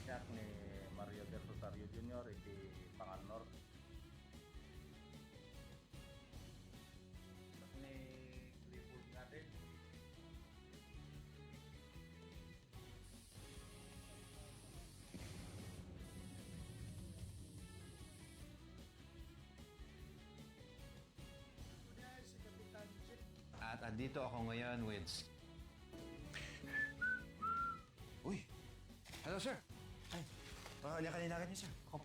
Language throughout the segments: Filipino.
siya ni Mario del Rosario Jr. iti Pangalnor. Ni Clifford natin. At andito ako ngayon with... Uy! Hello, sir! Ay, liyakan niyo, sir. Ako.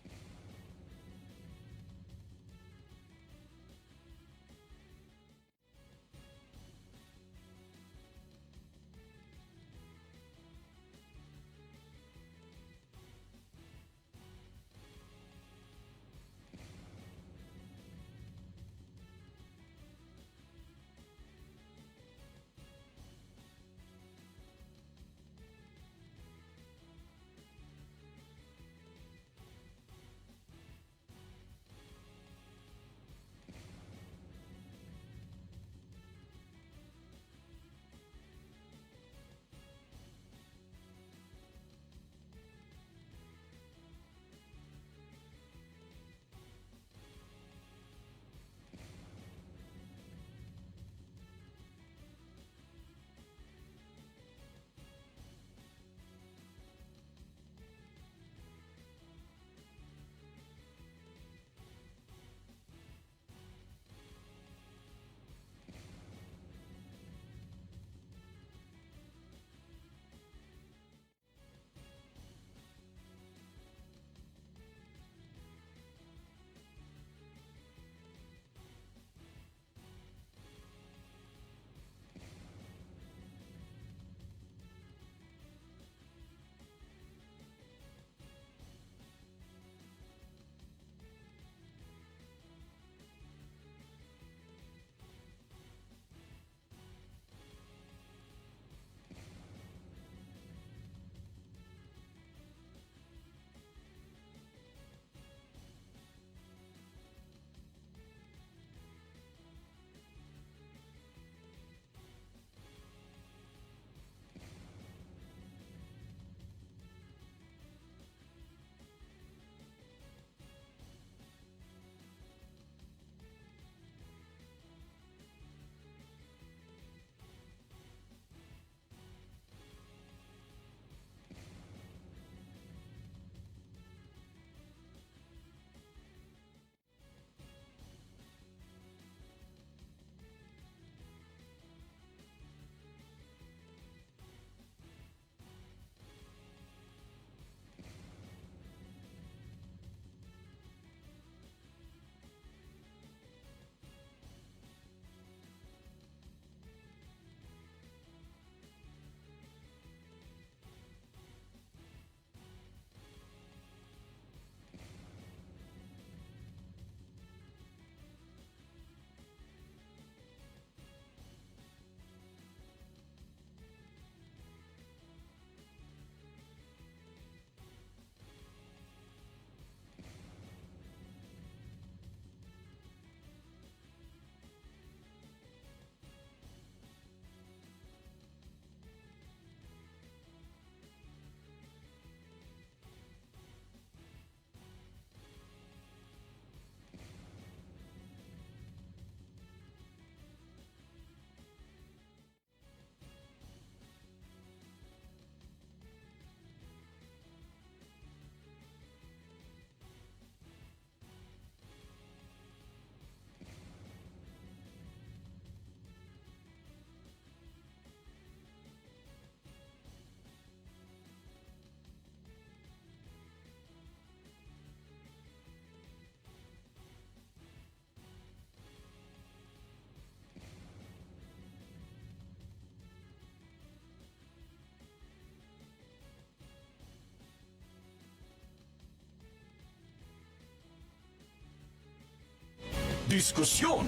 Diskusyon,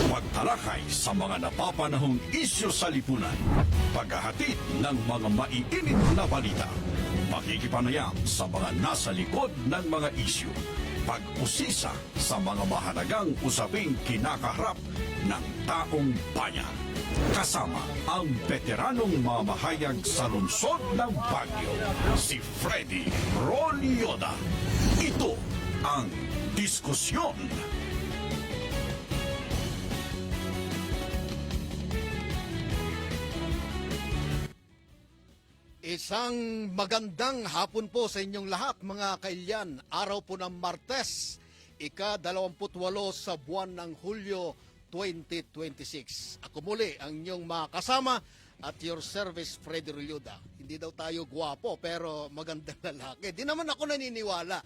pagtalakay sa mga napapanahong isyu sa lipunan, paghahatid ng mga maiinit na balita, pakikipanayam sa mga nasa likod ng mga isyu, pag-usisa sa mga mahalagang usaping kinakaharap ng taong bayan. Kasama ang veteranong mamahayag sa lungsod ng Baguio, si Freddy Rolioda. Ito ang Diskusyon. Isang magandang hapon po sa inyong lahat mga kailyan. Araw po ng Martes, ika-28 sa buwan ng Hulyo 2026. Ako muli ang inyong mga kasama at your service, Freddy Rolioda. Hindi daw tayo gwapo pero magandang lalaki. Di naman ako naniniwala.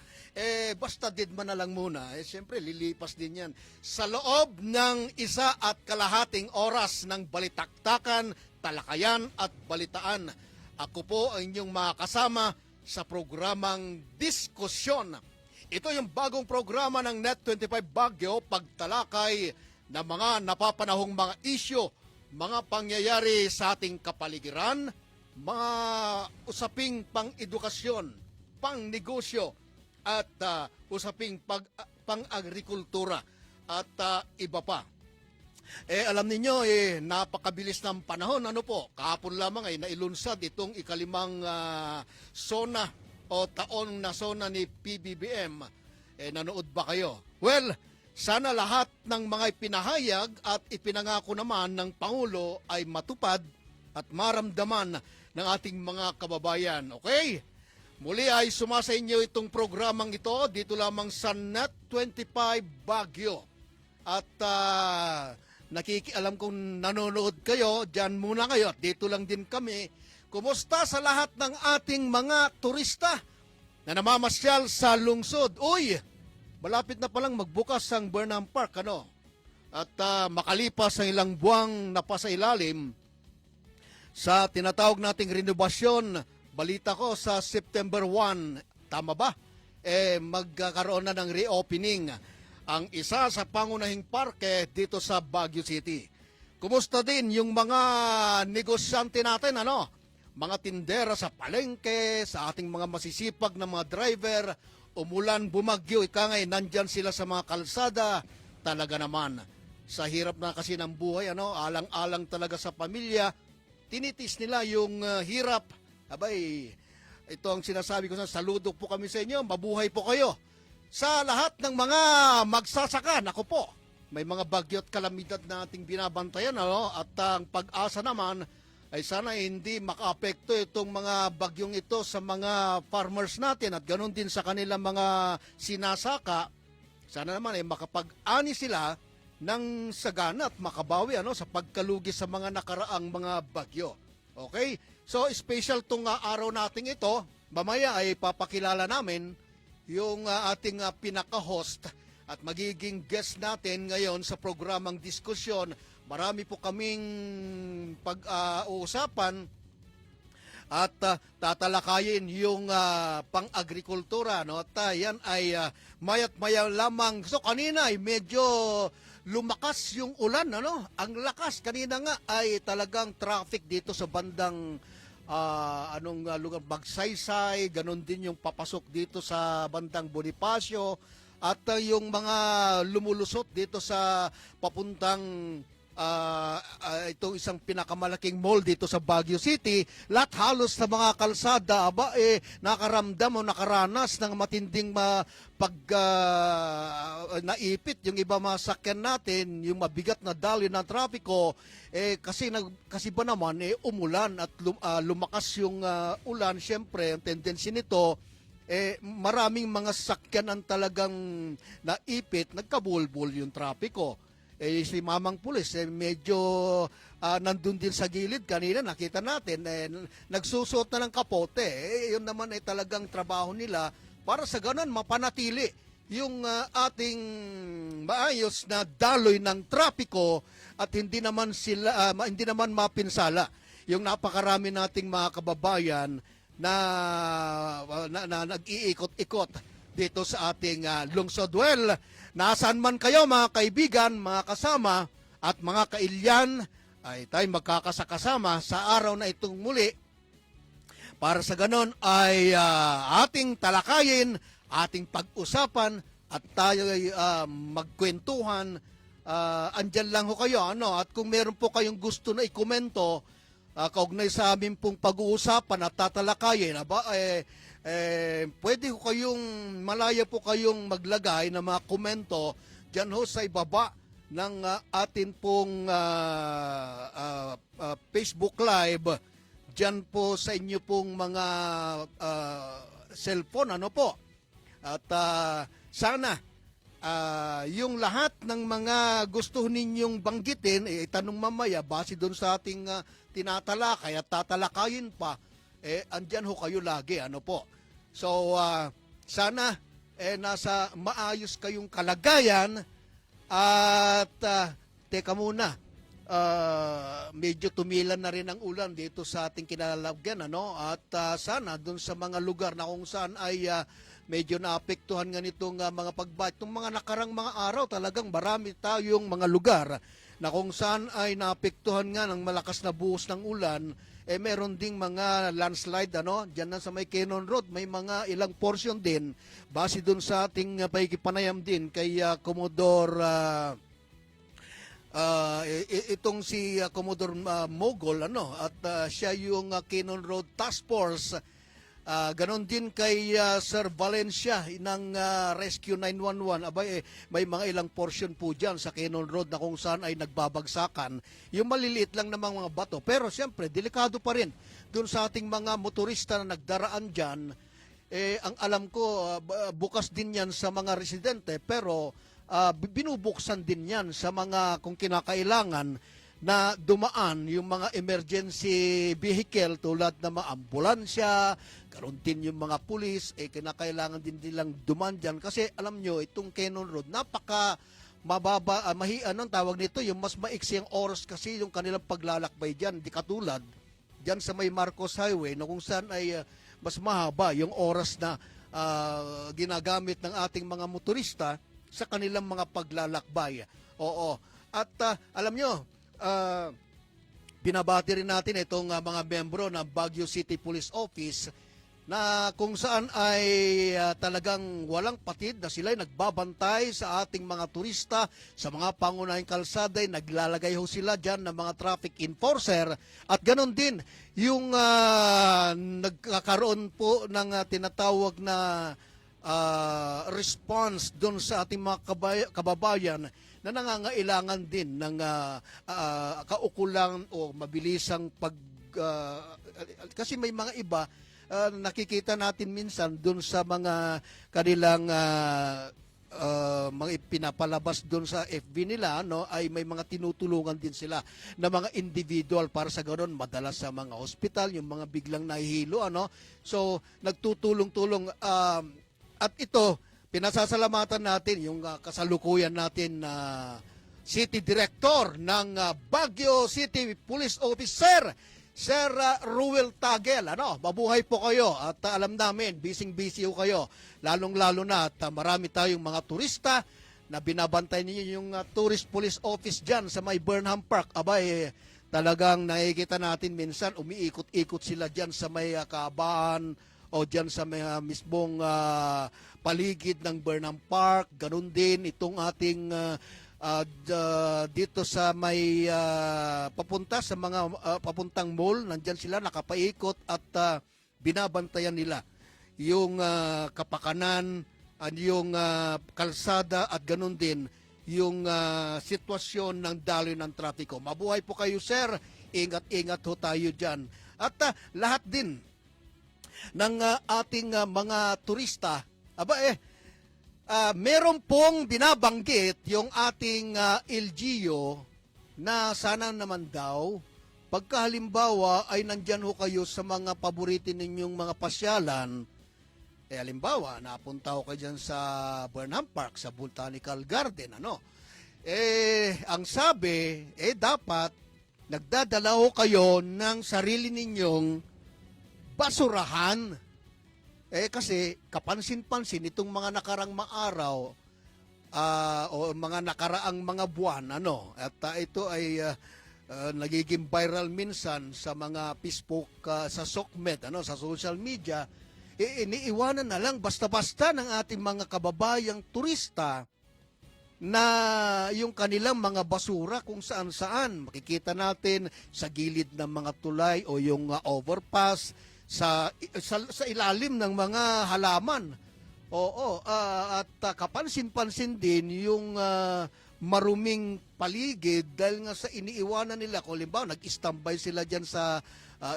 Basta didman na lang muna. Siyempre lilipas din yan. Sa loob ng 1.5 oras ng balitaktakan, talakayan at balitaan, ako po ang inyong mga kasama sa programang Diskusyon. Ito yung bagong programa ng Net25 Baguio, pagtalakay ng mga napapanahong mga isyo, mga pangyayari sa ating kapaligiran, mga usaping pang-edukasyon, pang-negosyo, at usaping pang-agrikultura at iba pa. Alam ninyo, napakabilis ng panahon. Ano po, kahapon lamang ay nailunsad itong ikalimang zona o taon na zona ni PBBM. Nanood ba kayo? Well, sana lahat ng mga ipinahayag at ipinangako naman ng Pangulo ay matupad at maramdaman ng ating mga kababayan. Okay? Muli ay sumasa inyo itong programang ito dito lamang sa Net25 Baguio. At nakikialam kung nanonood kayo, dyan muna kayo at dito lang din kami. Kumusta sa lahat ng ating mga turista na namamasyal sa lungsod? Uy, malapit na palang magbukas ang Burnham Park, ano? At makalipas ang ilang buwang napasailalim sa tinatawag nating renovasyon, balita ko sa September 1, tama ba? Magkakaroon na ng reopening ang isa sa pangunahing parke dito sa Baguio City. Kumusta din yung mga negosyante natin, ano? Mga tindera sa palengke, sa ating mga masisipag na mga driver, umulan, bumagyo, ikangay, nandyan sila sa mga kalsada. Talaga naman, sa hirap na kasi ng buhay, ano? Alang-alang talaga sa pamilya, tinitis nila yung hirap. Abay, ito ang sinasabi ko, saludo po kami sa inyo, mabuhay po kayo. Sa lahat ng mga magsasaka, nako po, may mga bagyo at kalamidad na ating binabantayan, ano? At ang pag-asa naman ay sana hindi makaapekto itong mga bagyong ito sa mga farmers natin at ganoon din sa kanilang mga sinasaka. Sana naman ay makapag-ani sila ng sagana at makabawi, ano, sa pagkalugi sa mga nakaraang mga bagyo. Okay? So, special tong araw nating ito. Mamaya ay papakilala namin yung ating pinaka-host at magiging guest natin ngayon sa programang Diskusyon. Marami po kaming pag-uusapan at tatalakayin yung pang-agrikultura, no? At yan ay mayat maya lamang. So kanina ay medyo lumakas yung ulan, ano? Ang lakas kanina nga ay talagang traffic dito sa bandang lugar, Magsaysay, ganun din yung papasok dito sa bandang Bonifacio at yung mga lumulusot dito sa papuntang itong isang pinakamalaking mall dito sa Baguio City. Lahat halos sa mga kalsada nakaramdam o nakaranas ng matinding naipit yung iba mga sakyan natin, yung mabigat na daloy ng trapiko. Kasi ba naman umulan at lumakas yung ulan, syempre ang tendency nito maraming mga sakyan ang talagang naipit, nagkabulbul yung trapiko. Si Mamang Pulis medyo nandun din sa gilid kanina, nakita natin nagsusuot na ng kapote. Yun naman ay talagang trabaho nila para sa ganun mapanatili yung ating maayos na daloy ng trapiko at hindi naman mapinsala yung napakarami nating mga kababayan na nag-iikot-ikot dito sa ating lungsod. Well, nasaan man kayo mga kaibigan, mga kasama at mga kailyan, ay tayo magkakasakasama sa araw na itong muli. Para sa ganon ay ating talakayin, ating pag-usapan at tayo ay magkwentuhan andyan lang ho kayo, ano? At kung meron po kayong gusto na ikomento, kaugnay sa amin pong pag-uusapan at tatalakayin, pwede ho kayong, malaya po kayong maglagay ng mga komento dyan ho sa ibaba ng atin pong Facebook Live, dyan po sa inyo pong mga cellphone, ano po. At sana yung lahat ng mga gusto ninyong banggitin, itanong mamaya, base doon sa ating tinatalakay at tatalakayin pa, andyan ho kayo lagi, ano po. So, sana nasa maayos kayong kalagayan at teka muna, medyo tumilan na rin ang ulan dito sa ating kinalalagyan, ano? At sana dun sa mga lugar na kung saan ay medyo naapektuhan nga nitong mga pagbat. Itong mga nakarang mga araw, talagang marami tayong mga lugar na kung saan ay naapektuhan nga ng malakas na buhos ng ulan. Meron ding mga landslide, ano? Diyan na sa may Cannon Road, may mga ilang portion din, base dun sa ating paikipanayam din kay Commodore itong si Commodore Mogol, ano? At siya yung Cannon Road Task Force. Ganon din kay Sir Valencia ng Rescue 911. Abay, may mga ilang portion po dyan sa Cannon Road na kung saan ay nagbabagsakan. Yung maliliit lang namang mga bato. Pero siyempre, delikado pa rin dun sa ating mga motorista na nagdaraan dyan. Ang alam ko, bukas din yan sa mga residente. Pero binubuksan din yan sa mga kung kinakailangan na dumaan yung mga emergency vehicle tulad ng mga ambulansya, karon din yung mga pulis, kinakailangan din nilang dumaan dyan kasi alam nyo, itong Cannon Road, napaka mababa, anong tawag nito, yung mas maiksi ang oras kasi yung kanilang paglalakbay dyan, di katulad dyan sa may Marcos Highway na kung saan ay mas mahaba yung oras na ginagamit ng ating mga motorista sa kanilang mga paglalakbay. Oo. At alam nyo, binabati rin natin itong mga membro ng Baguio City Police Office na kung saan ay talagang walang patid na sila ay nagbabantay sa ating mga turista sa mga pangunahing kalsada. Naglalagay ho sila dyan ng mga traffic enforcer at ganon din yung nagkakaroon po ng tinatawag na response doon sa ating mga kababayan na nangangailangan din ng kaukulang o mabilisang kasi may mga iba nakikita natin minsan doon sa mga kanilang mga pinapalabas doon sa FB nila, no, ay may mga tinutulungan din sila na mga individual para sa ganoon madalas sa mga hospital yung mga biglang nahihilo, ano. So nagtutulong-tulong at ito pinasasalamatan natin yung kasalukuyan natin na City Director ng Baguio City Police Officer, Sir Ruel Tagel. Ano, mabuhay po kayo at alam namin, busy ho kayo. Lalong-lalo na at marami tayong mga turista na binabantay ninyo yung Tourist Police Office dyan sa may Burnham Park. Abay, talagang nakikita natin minsan umiikot-ikot sila dyan sa may Kaabaan o dyan sa may mismong paligid ng Burnham Park. Ganun din itong ating dito sa may papunta sa mga papuntang mall, nandyan sila nakapaikot at binabantayan nila yung kapakanan at yung kalsada at ganun din yung sitwasyon ng daloy ng trapiko. Mabuhay po kayo, sir. Ingat-ingat ho tayo dyan. At lahat din ng ating mga turista, meron pong binabanggit yung ating LGU na sana naman daw, pagka halimbawa ay nandyan ho kayo sa mga paborito ninyong mga pasyalan, halimbawa, napunta ho kayo dyan sa Burnham Park, sa Botanical Garden, ano? Ang sabi, dapat nagdadala ho kayo ng sarili ninyong basurahan. Kasi kapansin-pansin itong mga nakarang araw o mga nakaraang mga buwan, ano, at ito ay nagiging viral minsan sa mga Facebook, sa SOCMED, ano, sa social media, iniiwanan na lang basta-basta ng ating mga kababayang turista na yung kanilang mga basura kung saan-saan. Makikita natin sa gilid ng mga tulay o yung overpass, sa ilalim ng mga halaman. Oo, at kapansin-pansin din yung maruming paligid dahil nga sa iniiwanan nila. Kung halimbawa, nag-standby sila dyan sa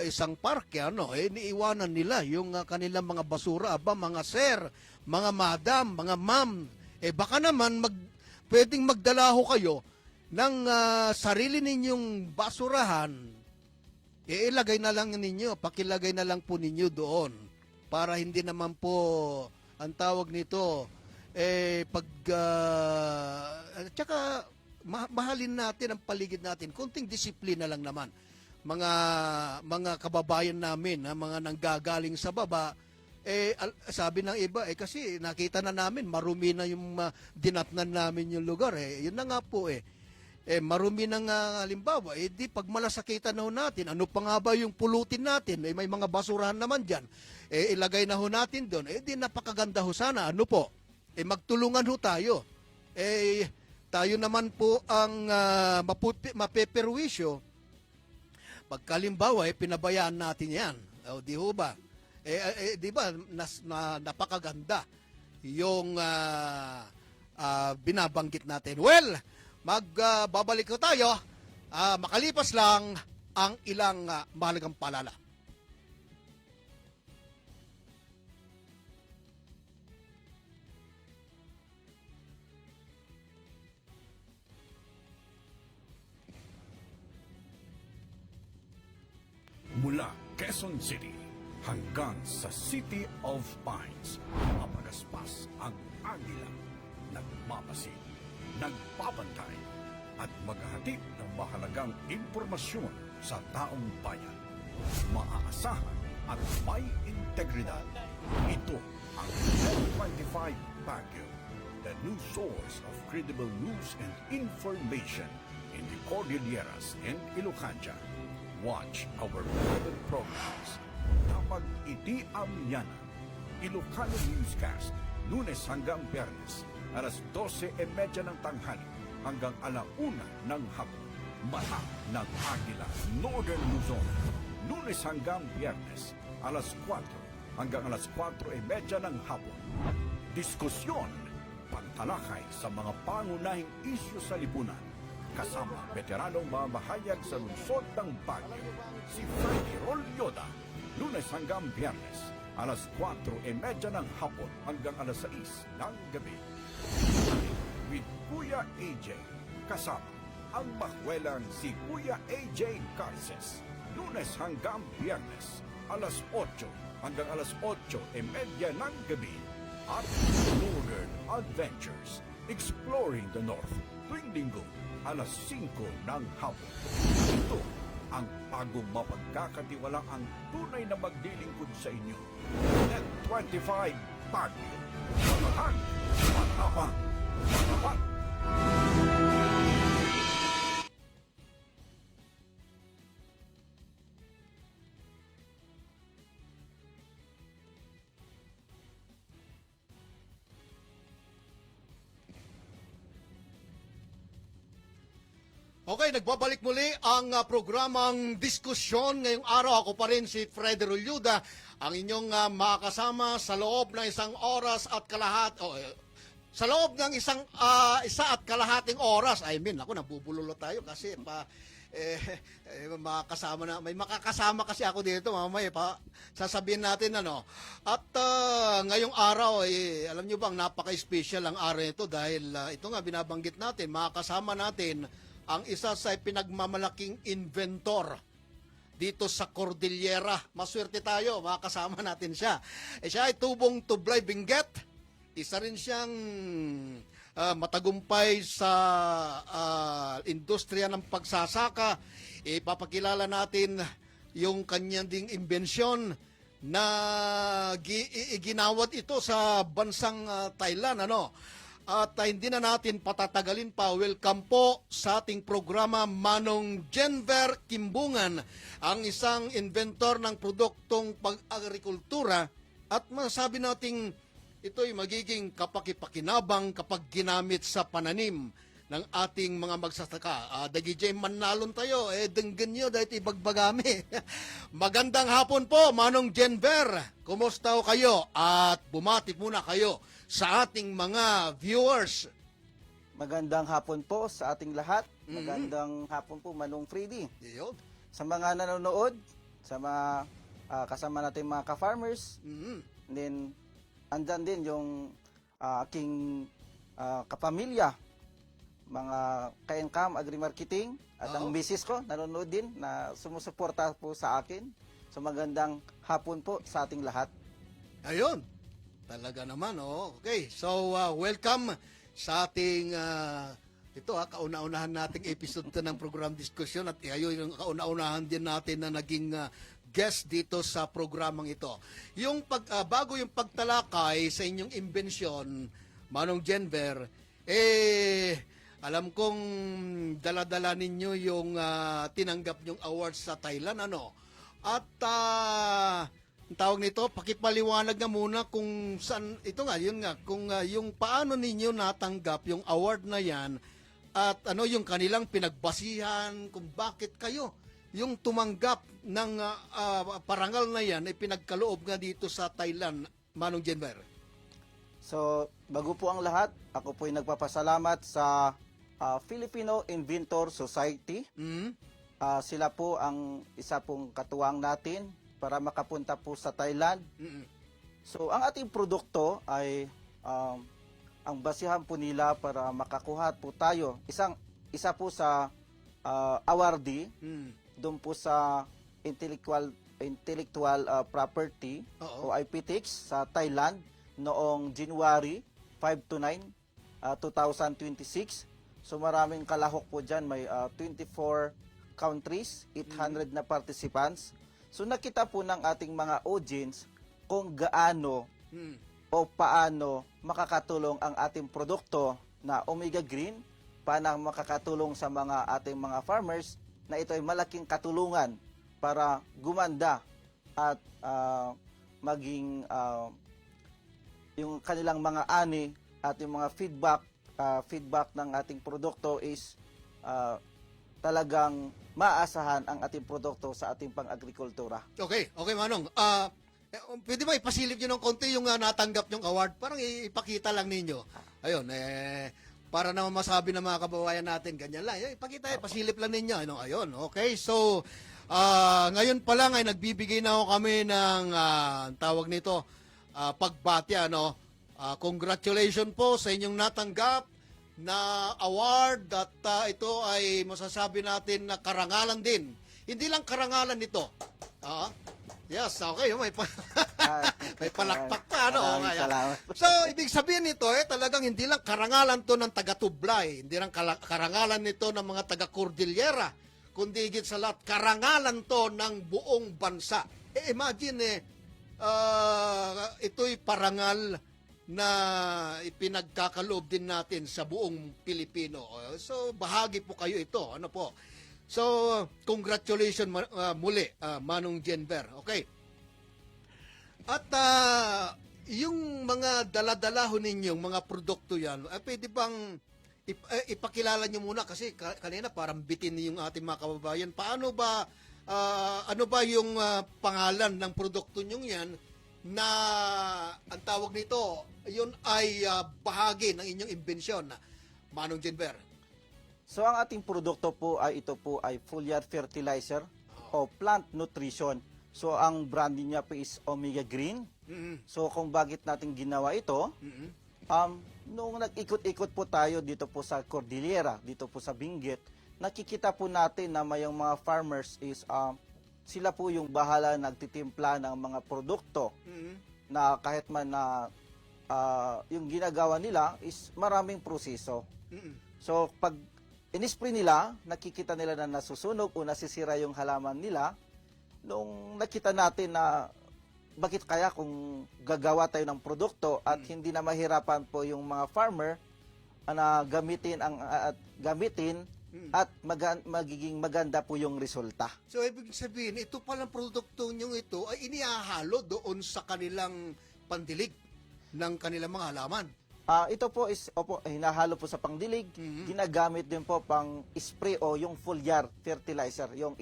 isang parke, iniiwanan nila yung kanilang mga basura. Aba, mga sir, mga madam, mga ma'am, baka naman pwedeng magdala ho kayo ng sarili ninyong basurahan. Ilagay na lang ninyo, pakilagay na lang po ninyo doon para hindi naman po ang tawag nito tsaka mahalin natin ang paligid natin. Konting disiplina lang naman. Mga kababayan namin, mga nanggagaling sa baba, sabi ng iba, kasi nakita na namin, marumi na yung dinatnan namin yung lugar. Yun na nga po marumi na nga halimbawa, di pag malasakitan na ho natin, ano pa nga ba yung pulutin natin? May mga basurahan naman dyan. Ilagay na ho natin doon. Di napakaganda ho sana. Ano po? Magtulungan ho tayo. Tayo naman po ang mapeperwisyo. Pagkalimbawa, pinabayaan natin yan. Di ho ba? Di ba, napakaganda yung binabanggit natin. Well, magbabalik ko tayo, makalipas lang ang ilang mahalagang paalala. Mula Quezon City hanggang sa City of Pines, mapagaspas ang agila, nagmamasid, nagbabantay at maghahatid ng mahalagang impormasyon sa taong bayan. Maaasahan at may integridad. Ito ang Net25 Baguio, the new source of credible news and information in the Cordilleras and Ilocanja. Watch our relevant programs. Kapag iti amyanan, Ilocano Newscast, Lunes hanggang Biyernes, alas 12:30 ng tanghali hanggang 1:00 ng hapon. Mata ng Agila, Northern Luzon, Lunes hanggang Biyernes, alas 4 hanggang alas 4:30 ng hapon. Diskusyon, pagtalakay sa mga pangunahing isyu sa lipunan, kasama veteranong mamahayag sa lungsod ng Baguio, si Freddy Rolyoda, Lunes hanggang Biyernes, alas 4:30 ng hapon hanggang alas 6 ng gabi. With Kuya AJ, kasama ang makwelang si Kuya AJ Garces, Lunes hanggang Biyernes, alas 8 hanggang alas 8:30 ng gabi. At Northern Adventures, Exploring the North, tuwing linggo, alas 5 ng hapon. Ito ang bagong mapagkakatiwalaang tunay na maglilingkod sa inyo. Net25 Baguio. Matapang, matapang, matapang. Okay, nagbabalik muli ang programang diskusyon. Ngayong araw ako pa rin si Freddy Rolyoda, ang inyong makakasama sa loob ng isang oras at sa loob ng isa at kalahating oras. I mean, ako nabubulolo tayo kasi makakasama na, may makakasama kasi ako dito mamaya pa sasabihin natin At ngayong araw alam niyo bang napaka-special ang araw nito dahil ito nga binabanggit natin, makakasama natin ang isa sa pinagmamalaking inventor dito sa Cordillera. Maswerte tayo, makakasama natin siya. Siya ay tubong Tublay Benguet. Isa rin siyang matagumpay sa industriya ng pagsasaka. Ipapakilala natin yung kanyang ding imbensyon na ginawad ito sa bansang Thailand. At hindi na natin patatagalin pa. Welcome po sa ating programa Manong Jenver Kimbungan, ang isang inventor ng produktong pag-agrikultura at masabi nating ito'y magiging kapakipakinabang kapag ginamit sa pananim ng ating mga magsasaka. Dagijay manalon tayo, denggan nyo dahil ibagbagami. Magandang hapon po, Manong Jenver. Kumusta ho kayo? At bumati muna kayo sa ating mga viewers. Magandang hapon po sa ating lahat. Magandang hapon po, Manong Freddy. Yun. Sa mga nanonood, sa mga kasama natin mga ka-farmers, then andyan din yung aking kapamilya, mga ka-income, agri-marketing, at ang misis ko, nanonood din, na sumusuporta po sa akin. So magandang hapon po sa ating lahat. Ayun. Talaga naman, oh. Okay, so welcome sa ating kauna-unahan nating episode to ng program discussion at ayun yung kauna-unahan din natin na naging guest dito sa programang ito. Yung bago yung pagtalakay sa inyong imbensyon, Manong Jenver, alam kong dala-dala ninyo yung tinanggap nyong awards sa Thailand, ano? At ang tawag nito, pakipaliwanag nga muna kung saan, ito nga, yun nga, kung yung paano ninyo natanggap yung award na yan at ano yung kanilang pinagbasihan, kung bakit kayo yung tumanggap ng parangal na yan ay pinagkaloob nga dito sa Thailand, Manong Jenver. So, bago po ang lahat, ako po ay nagpapasalamat sa Filipino Inventor Society. Sila po ang isa pong katuwang natin para makapunta po sa Thailand. So, ang ating produkto ay ang basihan po nila para makakuha po tayo. Isa po sa awardee doon po sa intellectual property o IPTX sa Thailand noong January 5 to 9, 2026. So maraming kalahok po dyan. May 24 countries, 800 na participants. So nakita po ng ating mga audience kung gaano o paano makakatulong ang ating produkto na Omega Green, paano makakatulong sa mga ating mga farmers na ito ay malaking katulungan para gumanda at maging yung kanilang mga ani at yung mga feedback ng ating produkto is talagang maasahan ang ating produkto sa ating pang-agrikultura. Okay, Manong. Pwede ba ipasilip nyo ng konti yung natanggap nyong award? Parang ipakita lang ninyo. Ayun, para naman masabi ng mga kababayan natin, ganyan lang. Ipakita, pasilip lang ninyo. Ano, ayun, okay. So, ngayon pa lang ay nagbibigay na ako kami ng tawag nito, pagbati. Ano? Congratulations po sa inyong natanggap na award at ito ay masasabi natin na karangalan din. Hindi lang karangalan nito. Yes, okay. May palakpak pa. Ano? Salamat. So, ibig sabihin nito, talagang hindi lang karangalan to ng taga-Tublay, hindi lang karangalan nito ng mga taga-Cordillera, kundi higit sa lahat, karangalan to ng buong bansa. Imagine, ito'y parangal na ipinagkakaloob din natin sa buong Pilipino. So, bahagi po kayo ito. Ano po? So, congratulations muli, Manong Jenver. Okay. At yung mga dala-dala ho ninyong mga produkto yan, pwede bang ipakilala nyo muna kasi kanina parang bitin yung ating mga kababayan. Paano ba, ano ba yung pangalan ng produkto nyo yan na ang tawag nito, yun ay bahagi ng inyong imbensyon, Manong Jenver? So ang ating produkto po ay ito po ay foliar fertilizer o plant nutrition. So ang branding niya po is Omega Green. So kung bakit natin ginawa ito, noong nag-ikot-ikot po tayo dito po sa Cordillera, dito po sa Benguet, nakikita po natin na mayong mga farmers is sila po yung bahala nagtitimpla ng mga produkto na kahit man na yung ginagawa nila is maraming proseso. So pag in-spray nila, nakikita nila na nasusunog o nasisira yung halaman nila. Nung nakita natin na bakit kaya kung gagawa tayo ng produkto at hindi na mahirapan po yung mga farmer na gamitin at magiging maganda po yung resulta. So, ibig sabihin, ito palang produkto nyong ito ay inihahalo doon sa kanilang pandilig. ng kanilang mga halaman. Ito po is hinahalo po sa pangdilig, ginagamit din po pang spray o yung foliar fertilizer. Yung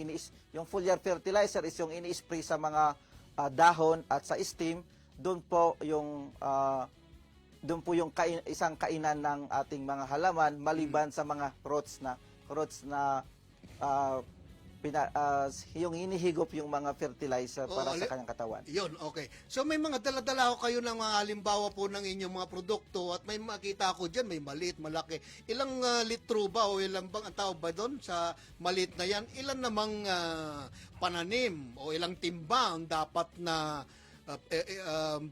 foliar fertilizer is yung ini-spray sa mga dahon at sa stem. Doon po yung isang kainan ng ating mga halaman maliban sa mga roots na yung hinihigop yung mga fertilizer para sa kanyang katawan. Yun, okay. So may mga dala-dala ko kayo ng mga halimbawa po ng inyong mga produkto at may makita ko dyan, may maliit, malaki. Ilang litro ba o ilang bang ang tawag ba doon sa maliit na yan? Ilan namang pananim o ilang timba ang dapat na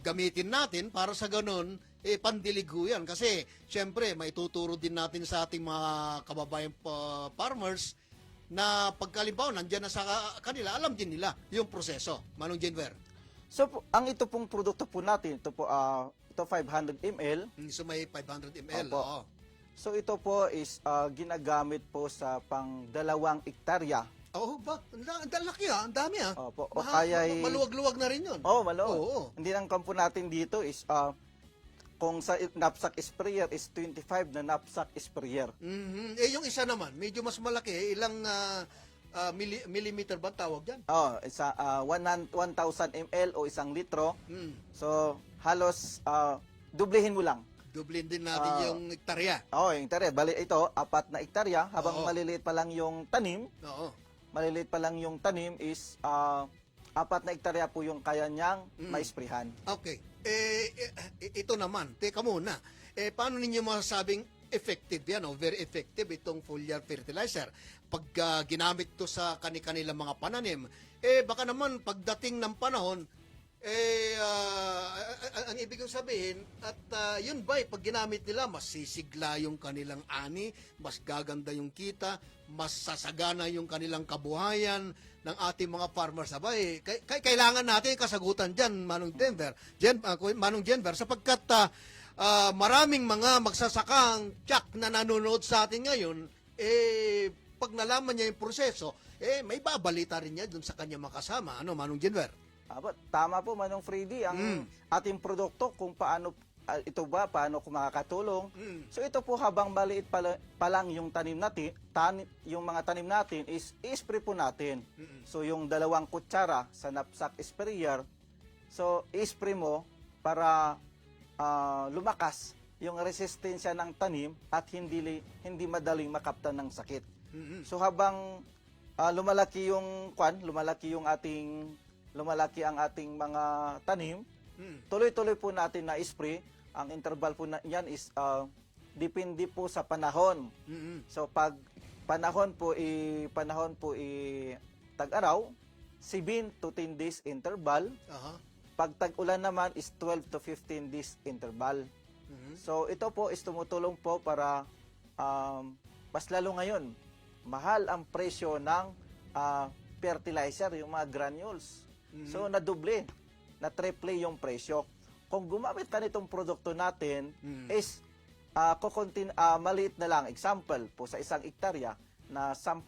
gamitin natin para sa ganun pandiligo yan. Kasi syempre maituturo din natin sa ating mga kababayan farmers na pagkalimbaw, nandyan na sa kanila, alam din nila yung proseso. Manong Jenver. So, ang ito pong produkto po natin, ito 500 ml. So may 500 ml. Opo. Oo. So, ito po is ginagamit po sa pang 2 hektarya. Oo ba? Ang laki ang dami Opo. O kaya'y... Maluwag-luwag na rin yun. Maluwag. Oo. Hindi ang kampo natin dito is kung sa knapsack sprayer is 25 na knapsack sprayer. Yung isa naman, medyo mas malaki. Ilang millimeter ba tawag dyan? Isa 1,000 ml o 1 litro. So, halos dublehin mo lang. Dublin din natin yung hektarya. Yung hektarya. Bali, ito, 4 na hektarya. Habang maliliit pa lang yung tanim, maliliit pa lang yung tanim is 4 na hektarya po yung kaya niyang maisprihan. Okay. Ito naman, teka muna. Paano ninyo masasabing effective yan o very effective itong foliar fertilizer? Pag ginamit to sa kanilang mga pananim, baka naman pagdating ng panahon, ang ibig kong sabihin, at yun ba, pag ginamit nila, mas sisigla yung kanilang ani, mas gaganda yung kita, mas sasagana yung kanilang kabuhayan ng ating mga farmers. Abay, kailangan natin kasagutan dyan, Manong Jenver, sapagkat maraming mga magsasakang tsak na nanonood sa atin ngayon, pag nalaman niya yung proseso, may babalita rin niya dun sa kanya makasama. Ano, Manong Jenver? Tama po, Manong Freddy, ang ating produkto kung paano paano kung makakatulong. So ito po habang maliit pa lang yung yung mga tanim natin is i-spray po natin. So yung 2 kutsara sa knapsack sprayer, so i-spray mo para lumakas yung resistensya ng tanim at hindi madaling makaptan ng sakit. So habang lumalaki ang ating mga tanim, tuloy-tuloy po natin na spray. Ang interval po niyan is depende po sa panahon. So pag panahon po tag-araw, 7 to 10 days interval. Pag tag-ulan naman is 12 to 15 days interval. So ito po is tumutulong po para mas lalo ngayon, mahal ang presyo ng fertilizer, yung mga granules. So nadoble, na triple yung presyo. Kung gumamit ka nitong produkto natin is maliit na lang. Example po sa 1 hektarya na 10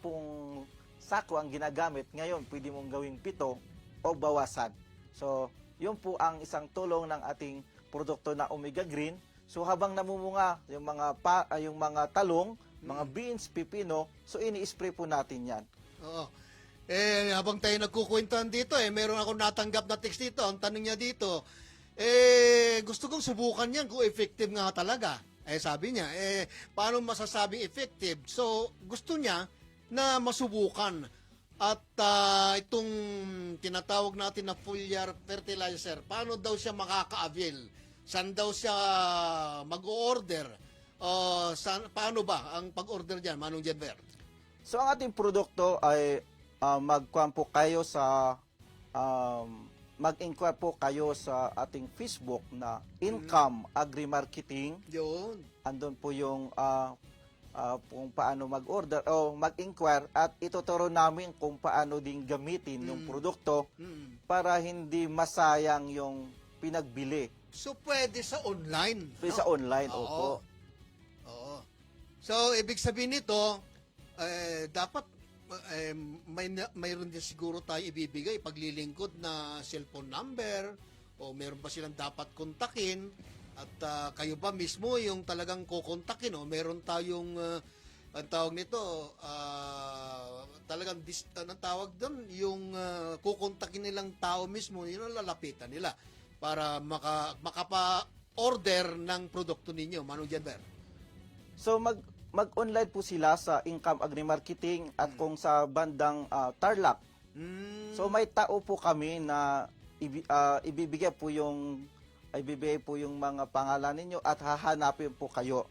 sako ang ginagamit, ngayon pwede mong gawing 7 o bawasan. So yun po ang isang tulong ng ating produkto na Omega Green. So habang namumunga yung mga talong, mga beans, pipino, so ini-spray po natin yan. Oo. Habang tayo nagkukwentuhan dito, meron akong natanggap na text dito. Ang tanong niya dito, gusto kong subukan yan kung effective nga talaga. Sabi niya, paano masasabing effective? So, gusto niya na masubukan. At itong tinatawag natin na foliar fertilizer, paano daw siya makaka-avail? Saan daw siya mag-order? Paano ba ang pag-order dyan, Manong Jenver? So, ang ating produkto ay mag-inquire po kayo sa ating Facebook na Income Agri-Marketing. Yun. Andun po yung kung paano mag-order o mag-inquire at ituturo namin kung paano din gamitin yung produkto para hindi masayang yung pinagbili. So, pwede sa online. Pwede sa online, opo. Oo. So, ibig sabihin nito, dapat mayroon din siguro tayo ibibigay paglilingkod na cellphone number o meron pa silang dapat kontakin At kayo ba mismo yung talagang kukontakin, no? Meron tayong, ang tawag nito, talagang, anong tawag doon? Yung kukontakin nilang tao mismo, yun ang lalapitan nila para makapa-order ng produkto ninyo. Manong Jenver? So mag-online po sila sa Income Agri-Marketing at kung sa bandang Tarlac. So may tao po kami na ibibigay po yung mga pangalan ninyo at hahanapin po kayo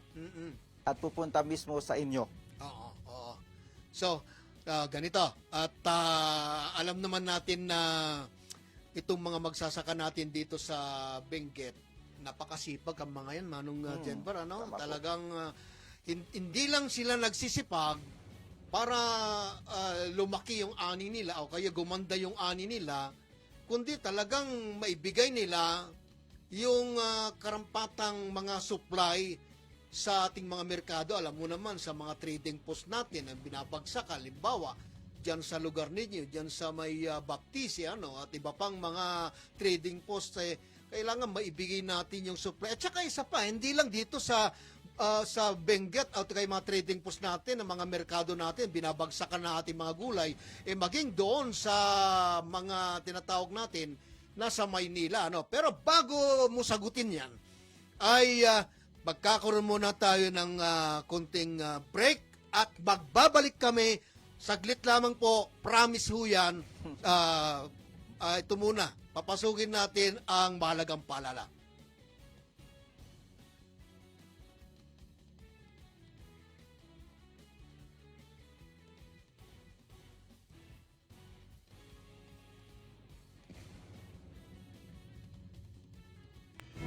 at pupunta mismo sa inyo. Oo. So, ganito. At alam naman natin na itong mga magsasaka natin dito sa Benguet, napakasipag ang mga yan, Manong Jenver, ano? Talagang hindi lang sila nagsisipag para lumaki yung ani nila o kaya gumanda yung ani nila, kundi talagang maibigay nila yung karampatang mga supply sa ating mga merkado. Alam mo naman sa mga trading post natin ang binabagsak, halimbawa diyan sa lugar ninyo, diyan sa may Baptisi, ano, at iba pang mga trading post, kailangan maibigay natin yung supply. At saka isa pa, hindi lang dito sa Benguet at kay mga trading post natin, ang mga merkado natin, binabagsakan na ating mga gulay, maging doon sa mga tinatawag natin nasa Maynila, ano. Pero bago mo sagutin yan, ay magkakaroon muna tayo ng konting break at magbabalik kami. Saglit lamang po, promise ho yan. Ito muna, papasukin natin ang mahalagang paalala.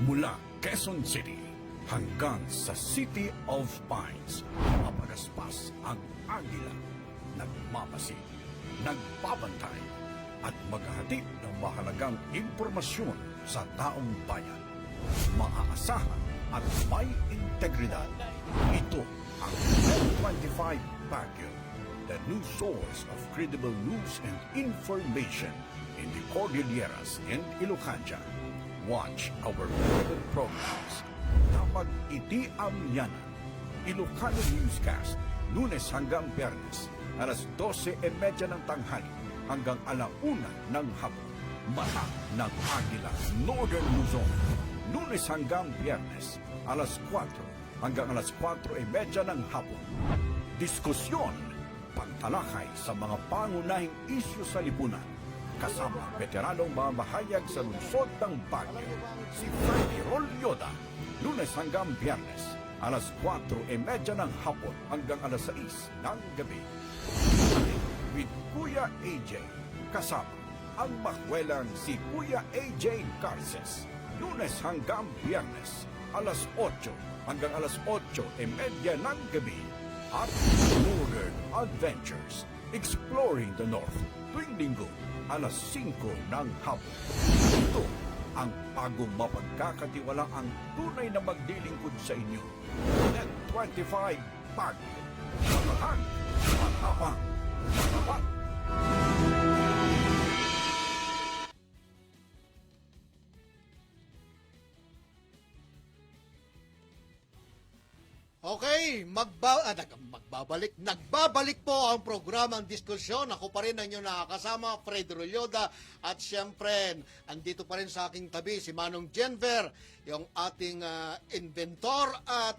Mula Quezon City hanggang sa City of Pines, mapagaspas ang agila, nagmamasid, nagbabantay, at maghahatid ng mahalagang impormasyon sa taong bayan. Maaasahan at may integridad. Ito ang Net25 Baguio, the new source of credible news and information in the Cordilleras and Ilocanja. Watch our relevant programs. Napag-itiam yanan. Ilocano Newscast, Lunes hanggang Biyernes, alas 12:30 ng tanghali hanggang 1:00 ng hapon. Mata ng Agila, Northern Luzon, Lunes hanggang Biyernes, alas 4 hanggang alas 4:30 ng hapon. Diskusyon, pagtalakay sa mga pangunahing isyu sa lipunan, kasama veteranong mamahayag sa lungsod ng Baguio, si Freddy Rolyoda, Lunes hanggang Biyernes, alas 4:30 ng hapon hanggang alas 6 ng gabi. With Kuya AJ, kasama ang makwelang si Kuya AJ Garces, Lunes hanggang Biyernes, alas 8 hanggang alas 8:30 ng gabi. At Northern Adventures, Exploring the North, tuwing linggo, alas 5 ng hapon. Ito ang bagong mapagkakatiwalaang tunay na maglilingkod sa inyo. Net25 Baguio. Matatag, matapang, matapat. Okay, nagbabalik po ang programang diskusyon. Ako pa rin ang inyong nakakasama, Fred Rolyoda, at siyempre, andito pa rin sa aking tabi si Manong Jenver, yung ating inventor, at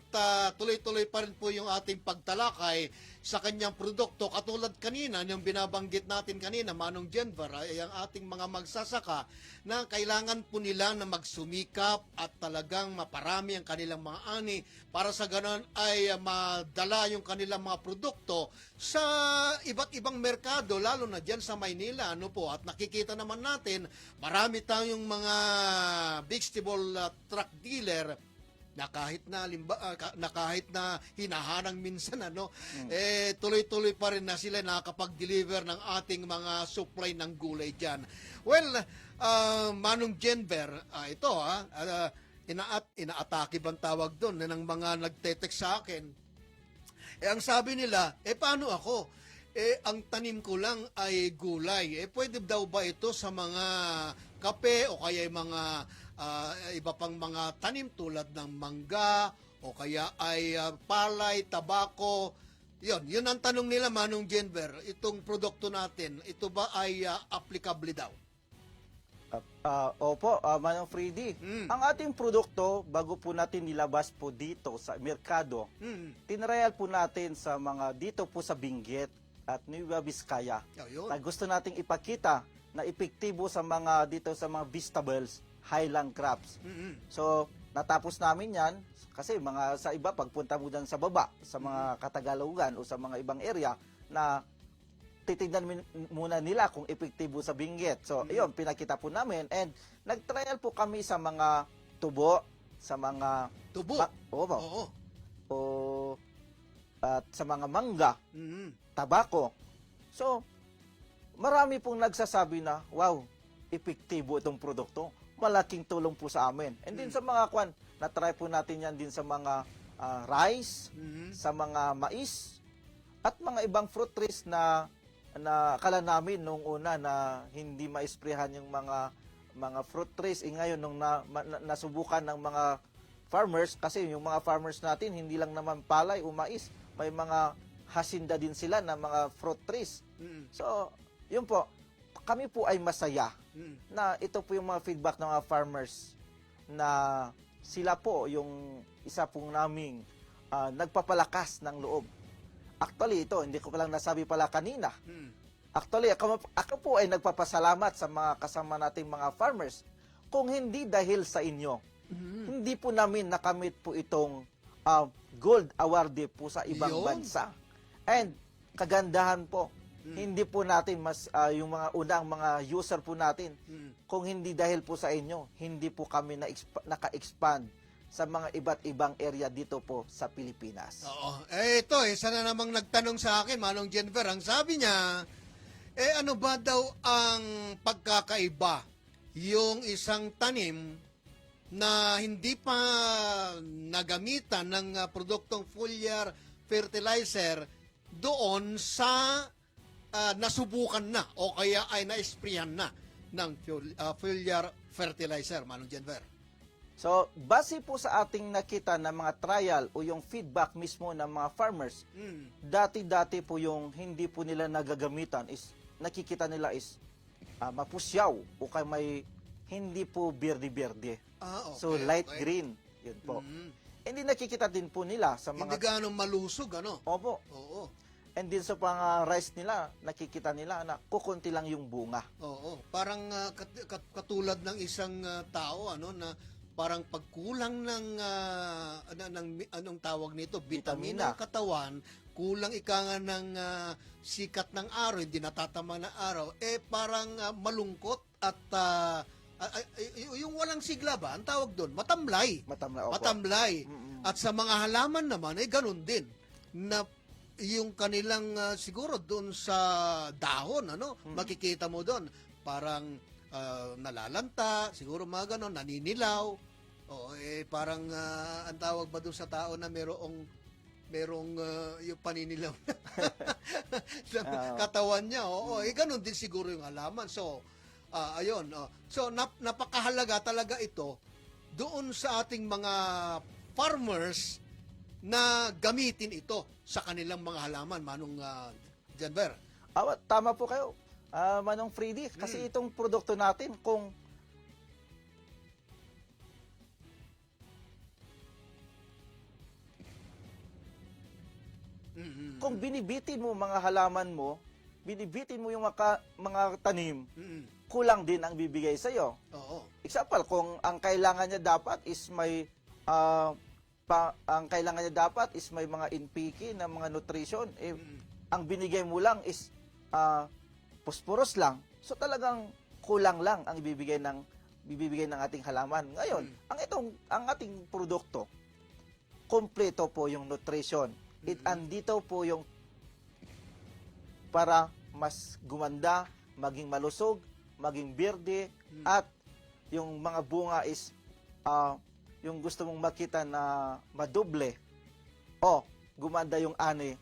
tuloy-tuloy pa rin po yung ating pagtalakay sa kanyang produkto. Katulad kanina, yung binabanggit natin kanina, Manong Jenver, ay ang ating mga magsasaka na kailangan po nila na magsumikap at talagang maparami ang kanilang mga ani para sa ganon ay madala yung kanilang mga produkto sa iba't ibang merkado, lalo na dyan sa Maynila, ano po. At nakikita naman natin, marami tayong mga vegetable truck dealer na kahit na hinahanang minsan, ano, tuloy-tuloy pa rin na sila nakakapag-deliver ng ating mga supply ng gulay dyan. Well, Manong Jenver, ito inaatake bang tawag doon ng mga nagte-text sa akin. Ang sabi nila, paano ako? Ang tanim ko lang ay gulay. Pwede daw ba ito sa mga kape o kaya mga iba pang mga tanim tulad ng mangga o kaya ay palay, tabako. Yun ang tanong nila, Manong Jenver. Itong produkto natin, ito ba ay applicable daw? Opo, Manong Freddy. Ang ating produkto, bago po natin nilabas po dito sa merkado, tinrial po natin sa mga dito po sa Benguet at Nueva Vizcaya. Yun. Na gusto nating ipakita na epektibo sa mga dito sa mga vegetables, highland crops. So, natapos namin yan kasi mga sa iba, pagpunta mo dyan sa baba, sa mga Katagalugan o sa mga ibang area na titignan muna nila kung epektibo sa Benguet. So, ayun, pinakita po namin and nag-trial po kami sa mga tubo, sa mga Tubo? opo. Oo. O at sa mga mangga, tabako. So, marami pong nagsasabi na, wow, epektibo itong produkto. Malaking tulong po sa amin. And din sa mga na-try po natin yan din sa mga rice, sa mga mais, at mga ibang fruit trees na akala namin nung una na hindi maisprehan yung mga fruit trees. Ngayon nung nasubukan ng mga farmers, kasi yung mga farmers natin hindi lang naman palay o mais, may mga hasinda din sila na mga fruit trees. So, yun po, kami po ay masaya na ito po yung mga feedback ng mga farmers na sila po yung isa pong naming nagpapalakas ng loob. Actually, ito, hindi ko palang nasabi pala kanina. Actually, ako po ay nagpapasalamat sa mga kasama nating mga farmers. Kung hindi dahil sa inyo, hindi po namin nakamit po itong gold award po sa ibang bansa. And kagandahan po, hindi po natin yung mga unang mga user po natin, kung hindi dahil po sa inyo, hindi po kami naka-expand sa mga iba't ibang area dito po sa Pilipinas. Oo. Ito, isa na namang nagtanong sa akin, Manong Jennifer. Ang sabi niya, ano ba daw ang pagkakaiba yung isang tanim na hindi pa nagamitan ng produktong foliar fertilizer doon sa nasubukan na o kaya ay na-sprayan na ng foliar fertilizer, Manong Jennifer? So, base po sa ating nakita na mga trial o yung feedback mismo ng mga farmers, dati-dati po yung hindi po nila nagagamitan is, nakikita nila is mapusyaw o kaya may hindi po berde-berde. Okay, so, light green. Yun po. Hindi nakikita din po nila sa mga... Hindi ganong malusog, ano? Opo. Oo. And din sa pang rice nila, nakikita nila na kukunti lang yung bunga. Oo. Parang katulad ng isang tao, ano, na parang pagkulang ng anong tawag nito, vitamina ng katawan, kulang ika nga ng sikat ng araw, hindi natatama ng araw, parang malungkot at yung walang sigla ba, ang tawag doon, matamlay. Matamlay, opo. Matamlay. At sa mga halaman naman, ganun din, na yung kanilang siguro doon sa dahon, ano, makikita mo doon, parang nalalanta, siguro mga ganon, naninilaw. O, parang ang tawag ba doon sa tao na merong yung paninilaw sa katawan niya. Oo, ganon din siguro yung halaman. So, ayun. So, napakahalaga talaga ito doon sa ating mga farmers na gamitin ito sa kanilang mga halaman, Manong Janver. Tama po kayo. Manong Freddy, kasi itong produkto natin, kung binibitin mo mga halaman mo, binibitin mo yung mga tanim, kulang din ang bibigay sa iyo. Oo. Example, kung ang kailangan niya dapat is may mga NPK na mga nutrition, ang binigay mo lang is phosphorus lang. So talagang kulang lang ang bibigay ng ating halaman. Ngayon, ang ating produkto, kompleto po yung nutrition. Andito po yung para mas gumanda, maging malusog, maging berde, at yung mga bunga is yung gusto mong makita na madoble o gumanda yung ani.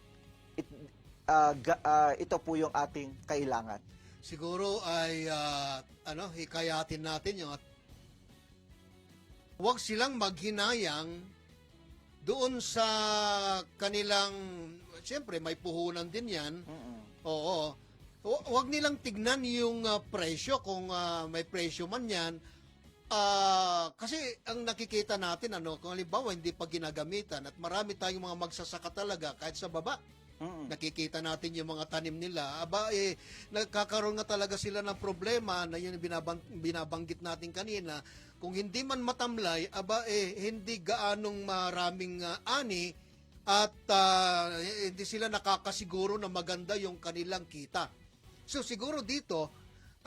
Ito po yung ating kailangan. Siguro ay hikayatin natin yung huwag silang maghinayang doon sa kanilang, siyempre may puhunan din yan. Oo. Huwag nilang tignan yung presyo kung may presyo man yan. Kasi ang nakikita natin, kung halimbawa hindi pa ginagamitan at marami tayong mga magsasaka talaga kahit sa baba. Nakikita natin yung mga tanim nila. Nagkakaroon nga talaga sila ng problema na yun binabanggit natin kanina. Kung hindi man matamlay, hindi gaanong maraming ani at hindi sila nakakasiguro na maganda yung kanilang kita. So siguro dito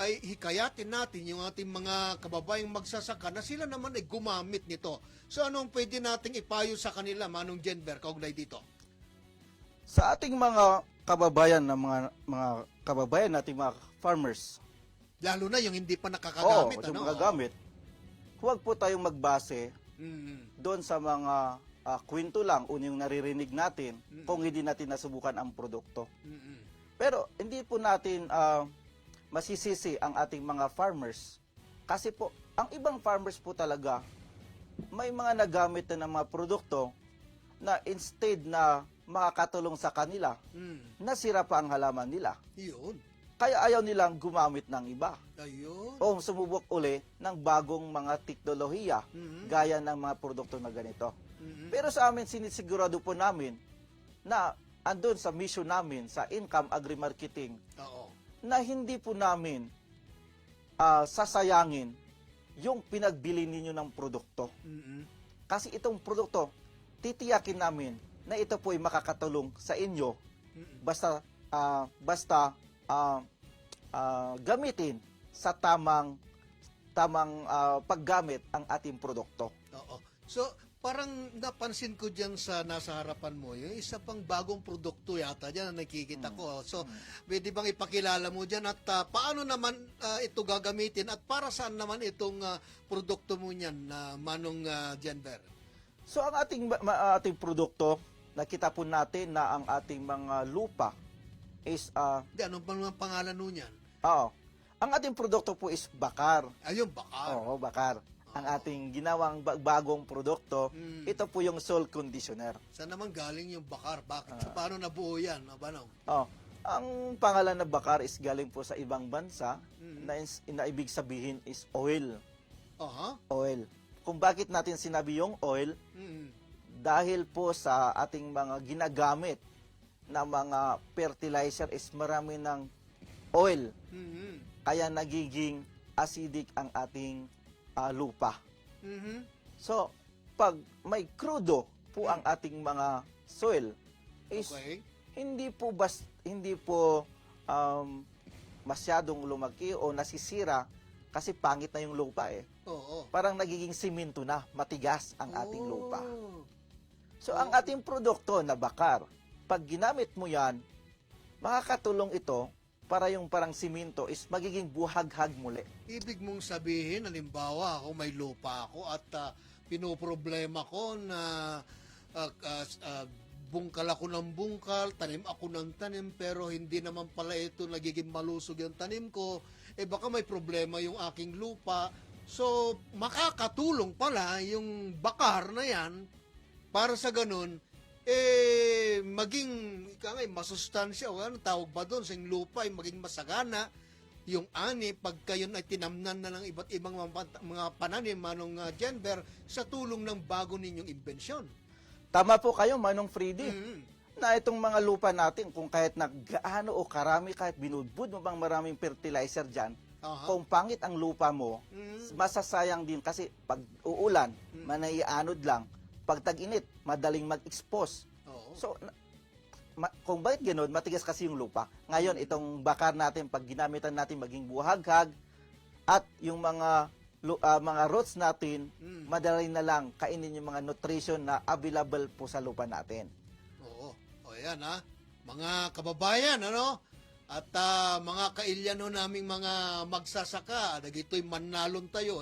ay hikayatin natin yung ating mga kababayang magsasaka na sila naman ay gumamit nito. So anong pwede nating ipayo sa kanila, Manong Jenber, kaugnay dito? Sa ating mga kababayan mga kababayan nating mga farmers, Lalo na yung hindi pa nakakagamit. yung magagamit, huwag po tayong magbase Mm. doon sa mga kwento lang, yung naririnig natin, kung hindi natin nasubukan ang produkto. Mm-mm. Pero hindi po natin masisisi ang ating mga farmers. Kasi po, ang ibang farmers po talaga, may mga nagamit na ng mga produkto na instead na makakatulong sa kanila, nasira pa ang halaman nila. Yun. Kaya ayaw nilang gumamit ng iba. Ayun. O sumubok uli ng bagong mga teknolohiya gaya ng mga produkto na ganito. Pero sa amin, sinisigurado po namin na andun sa mission namin sa income agri-marketing Oo. na hindi po namin sasayangin yung pinagbili ninyo ng produkto. Mm-mm. Kasi itong produkto, titiyakin namin na ito po ay makakatulong sa inyo basta gamitin sa tamang paggamit ang ating produkto. Oo. So, parang napansin ko dyan sa nasa harapan mo, yung isa pang bagong produkto yata dyan na nakikita ko. So, pwede bang ipakilala mo dyan at paano naman ito gagamitin at para saan naman itong produkto mo niyan, Manong Jenber? So ang ating produkto, nakita po natin na ang ating mga lupa is Anong bang pangalan nun yan? ang ating produkto po is bakar. Ayun, bakar. Oo, bakar. Ang ating ginawang bagong produkto, ito po yung soil conditioner. Saan naman galing yung bakar? Bakit? Paano nabuo yan? Manong? Ang pangalan na bakar is galing po sa ibang bansa na ibig sabihin is oil. Aha. Oil. Kung bakit natin sinabi yung oil, dahil po sa ating mga ginagamit na mga fertilizer is marami ng oil. Kaya nagiging acidic ang ating lupa. So, pag may krudo po ang ating mga soil, is Okay. hindi po masyadong lumaki o nasisira kasi pangit na yung lupa eh. Oo. Parang nagiging simento na, matigas ang ating lupa. Oh. So, ang ating produkto na bakar, pag ginamit mo yan, makakatulong ito para yung parang simento is magiging buhaghag muli. Ibig mong sabihin, halimbawa, ako may lupa ako at pinoproblema ko na bungkal ako ng bungkal, tanim ako ng tanim, pero hindi naman pala ito nagiging malusog yung tanim ko, baka may problema yung aking lupa. So, makakatulong pala yung bakar na yan para sa ganun, maging masustansya, o ano tawag ba doon, sa lupa ay maging masagana, yung ani, pagka yun ay tinamnan na ng iba't ibang mga pananim, Manong Jenber, sa tulong ng bago ninyong imbensyon. Tama po kayo, Manong Freddy, na itong mga lupa natin, kung kahit na gaano o karami, kahit binudbud mo bang maraming fertilizer dyan, kung pangit ang lupa mo, masasayang din kasi pag uulan, manaianod lang, pag tag-init, madaling mag-expose. So, kung bakit gano'n, matigas kasi yung lupa. Ngayon, itong bakar natin, pag ginamitan natin maging buhaghag, at yung mga roots natin, madali na lang kainin yung mga nutrition na available po sa lupa natin. Oo. O yan mga kababayan, ano? At mga kailyan naming mga magsasaka, nagito'y manalon tayo.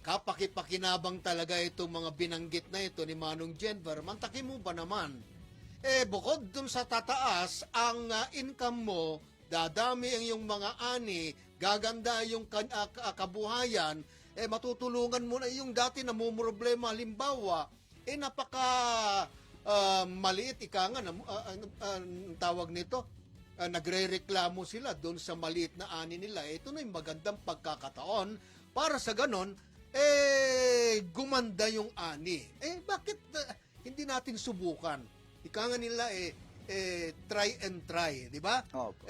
Kapaki-pakinabang talaga itong mga binanggit na ito ni Manong Jenber. Mantaki mo ba naman? Bukod dun sa tataas, ang income mo, dadami ang iyong mga ani, gaganda yung kabuhayan, matutulungan mo na yung dati na problema, halimbawa, napaka maliit, ika nga, ang tawag nito, nagre-reklamo sila doon sa maliit na ani nila. Ito na yung magandang pagkakataon para sa ganon, gumanda yung ani. Bakit hindi natin subukan? Ika nga nila, try and try, di ba? Opo.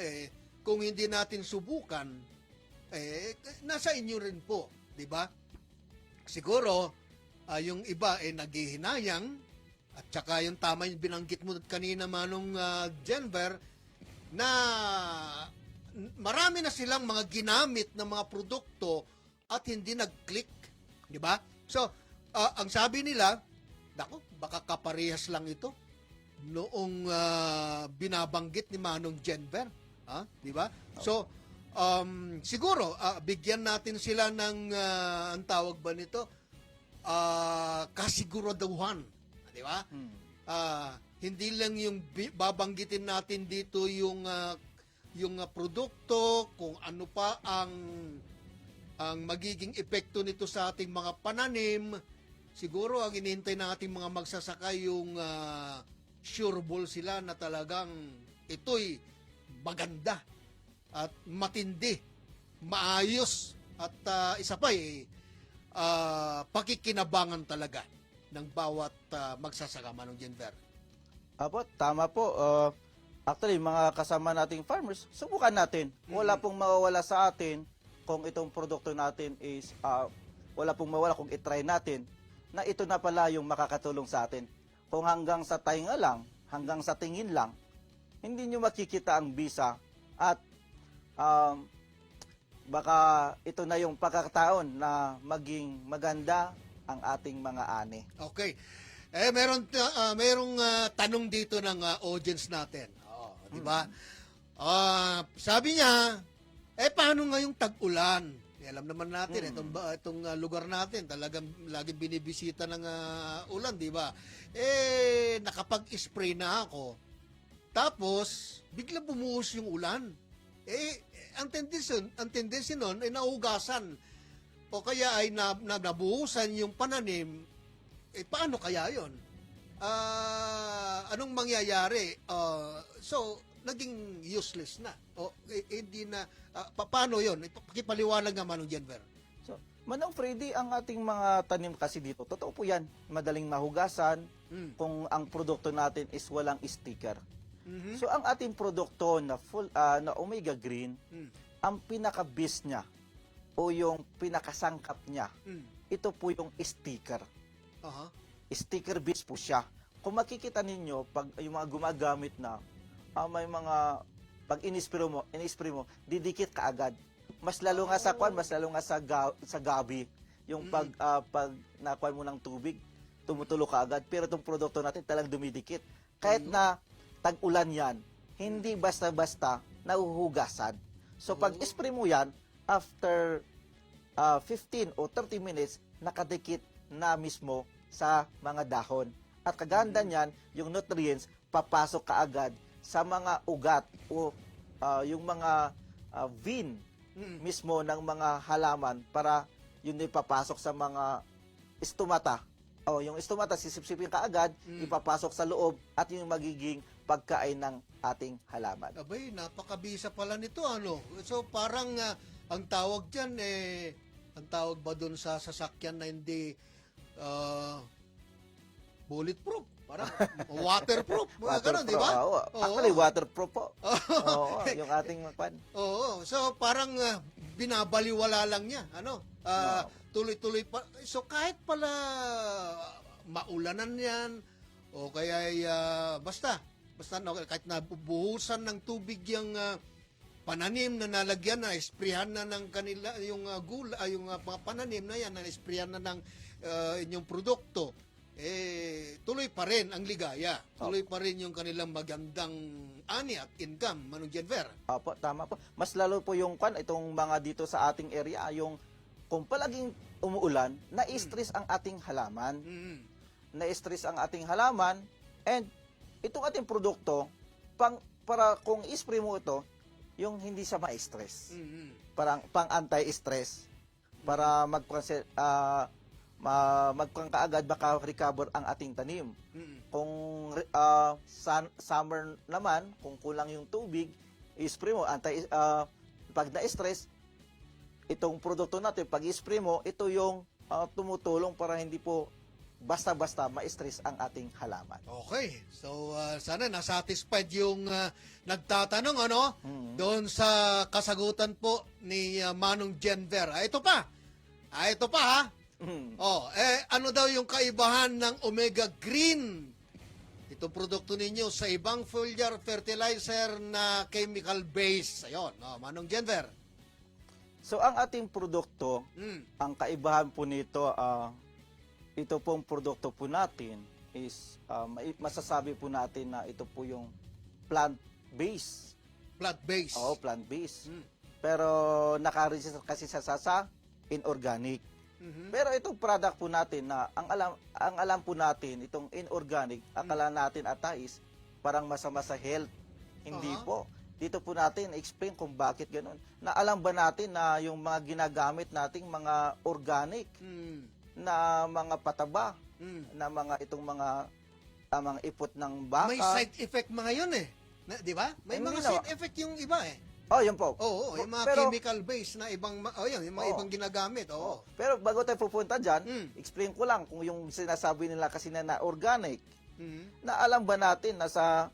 Kung hindi natin subukan, nasa inyo rin po, di ba? Siguro, yung iba naghihinayang, at saka yung tama yung binanggit mo kanina, Manong Jenver, na marami na silang mga ginamit na mga produkto at hindi nag-click, di ba? So, ang sabi nila, nako, baka kaparehas lang ito noong binabanggit ni Manong Jenver, di ba? So, siguro bigyan natin sila ng ang tawag ba nito? Kasiguraduhan, di ba? Hindi lang yung babanggitin natin dito yung produkto, kung ano pa ang magiging epekto nito sa ating mga pananim. Siguro ang inihintay ng ating mga magsasaka yung sureball sila na talagang ito'y maganda at matindi, maayos at isa pa pakikinabangan talaga ng bawat magsasaka, Manong Jenver. Apo, tama po. Actually, mga kasama nating farmers, subukan natin. Wala pong mawawala sa atin kung itong produkto natin is, wala pong mawala kung itry natin na ito na pala yung makakatulong sa atin. Kung hanggang sa tainga lang, hanggang sa tingin lang, hindi nyo makikita ang bisa at baka ito na yung pagkakataon na maging maganda ang ating mga ani. Okay. Merong tanong dito ng audience natin. Di ba? Sabi niya, paano ngayong tag-ulan? Alam naman natin, itong lugar natin, talagang laging binibisita ng ulan, di ba? Nakapag-spray na ako. Tapos, bigla bumuhos yung ulan. Ang tendency nun ay naugasan. O kaya ay nabuhusan yung pananim. Paano kaya yon? Anong mangyayari? So, naging useless na. O hindi na, paano yon? Pakipaliwanag naman ng Jenver. So, Manong Freddy, ang ating mga tanim kasi dito, totoo po yan, madaling mahugasan kung ang produkto natin is walang sticker. So, ang ating produkto na na Omega Green, ang pinaka-base niya o yung pinakasangkap niya, ito po yung sticker. Sticker base po siya. Kung makikita ninyo, pag yung mga gumagamit na, may mga, pag inispray mo, didikit ka agad. Mas lalo nga sa kwan, mas lalo nga sa gabi. Yung pag nakuha mo ng tubig, tumutulo ka agad. Pero itong produkto natin talagang dumidikit. Kahit na tag-ulan yan, hindi basta-basta nahuhugasan. So pag spray mo yan, after 15 o 30 minutes, nakadikit na mismo sa mga dahon. At kaganda niyan, yung nutrients, papasok kaagad sa mga ugat o yung mga vein mismo ng mga halaman para yun ay papasok sa mga stomata. O yung stomata, sisipsipin kaagad, ipapasok sa loob at yung magiging pagkain ng ating halaman. Abay, napakabisa pala nito, ano? So, parang ang tawag dyan, ang tawag ba doon sa sasakyan na hindi bulletproof? Parang waterproof, mga ganun, di ba? Oo. Actually, waterproof po. Oo, yung ating pan. Oo, so parang binabaliwala lang niya, ano? Tuloy-tuloy pa. So kahit pala maulanan yan, o kaya basta no, kahit nabubuhusan ng tubig yung pananim na nalagyan na, esprehan na ng kanila, yung yung mga pananim na yan, na esprehan na ng inyong produkto, tuloy pa rin ang ligaya. Tuloy pa rin yung kanilang magandang ani at income, Manong Jenver. Opo, tama po. Mas lalo po yung itong mga dito sa ating area, yung kung palaging umuulan, na-stress ang ating halaman. Na-stress ang ating halaman, and itong ating produkto, para kung i-spray mo ito, yung hindi siya ma-stress. Parang pang anti-stress. para magkuhan kaagad baka recover ang ating tanim. Kung summer naman, kung kulang yung tubig, i-spray mo. Pag na-stress, itong produkto natin, pag i-spray mo, ito yung tumutulong para hindi po basta-basta ma-stress ang ating halaman. Okay. So, sana nasatisfied yung nagtatanong, ano? Doon sa kasagutan po ni Manong Jenver. Ito pa, ha? Ano daw yung kaibahan ng Omega Green? Itong produkto ninyo sa ibang foliar fertilizer na chemical base. Ayun, Manong Jenver. So, ang ating produkto, ang kaibahan po nito, ito pong produkto po natin is, masasabi po natin na ito po yung plant-based. Plant-based. Oo, plant-based. Pero naka-register kasi sa inorganic. Pero itong product po natin na ang alam po natin itong inorganic, akala natin is parang masama sa health. Hindi po. Dito po natin explain kung bakit ganoon. Na alam ba natin na yung mga ginagamit nating mga organic na mga pataba, na mga itong mga ipot ng baka. May side effect mga yun di ba? May Hindi mga na- side effect yung iba Oh, yun po. Oo, yung mga Pero- chemical base na ibang yung mga ibang ginagamit. Oo. Pero bago tayo pupunta dyan, Mm. explain ko lang kung yung sinasabi nila kasi na organic, Mhm. na alam ba natin nasa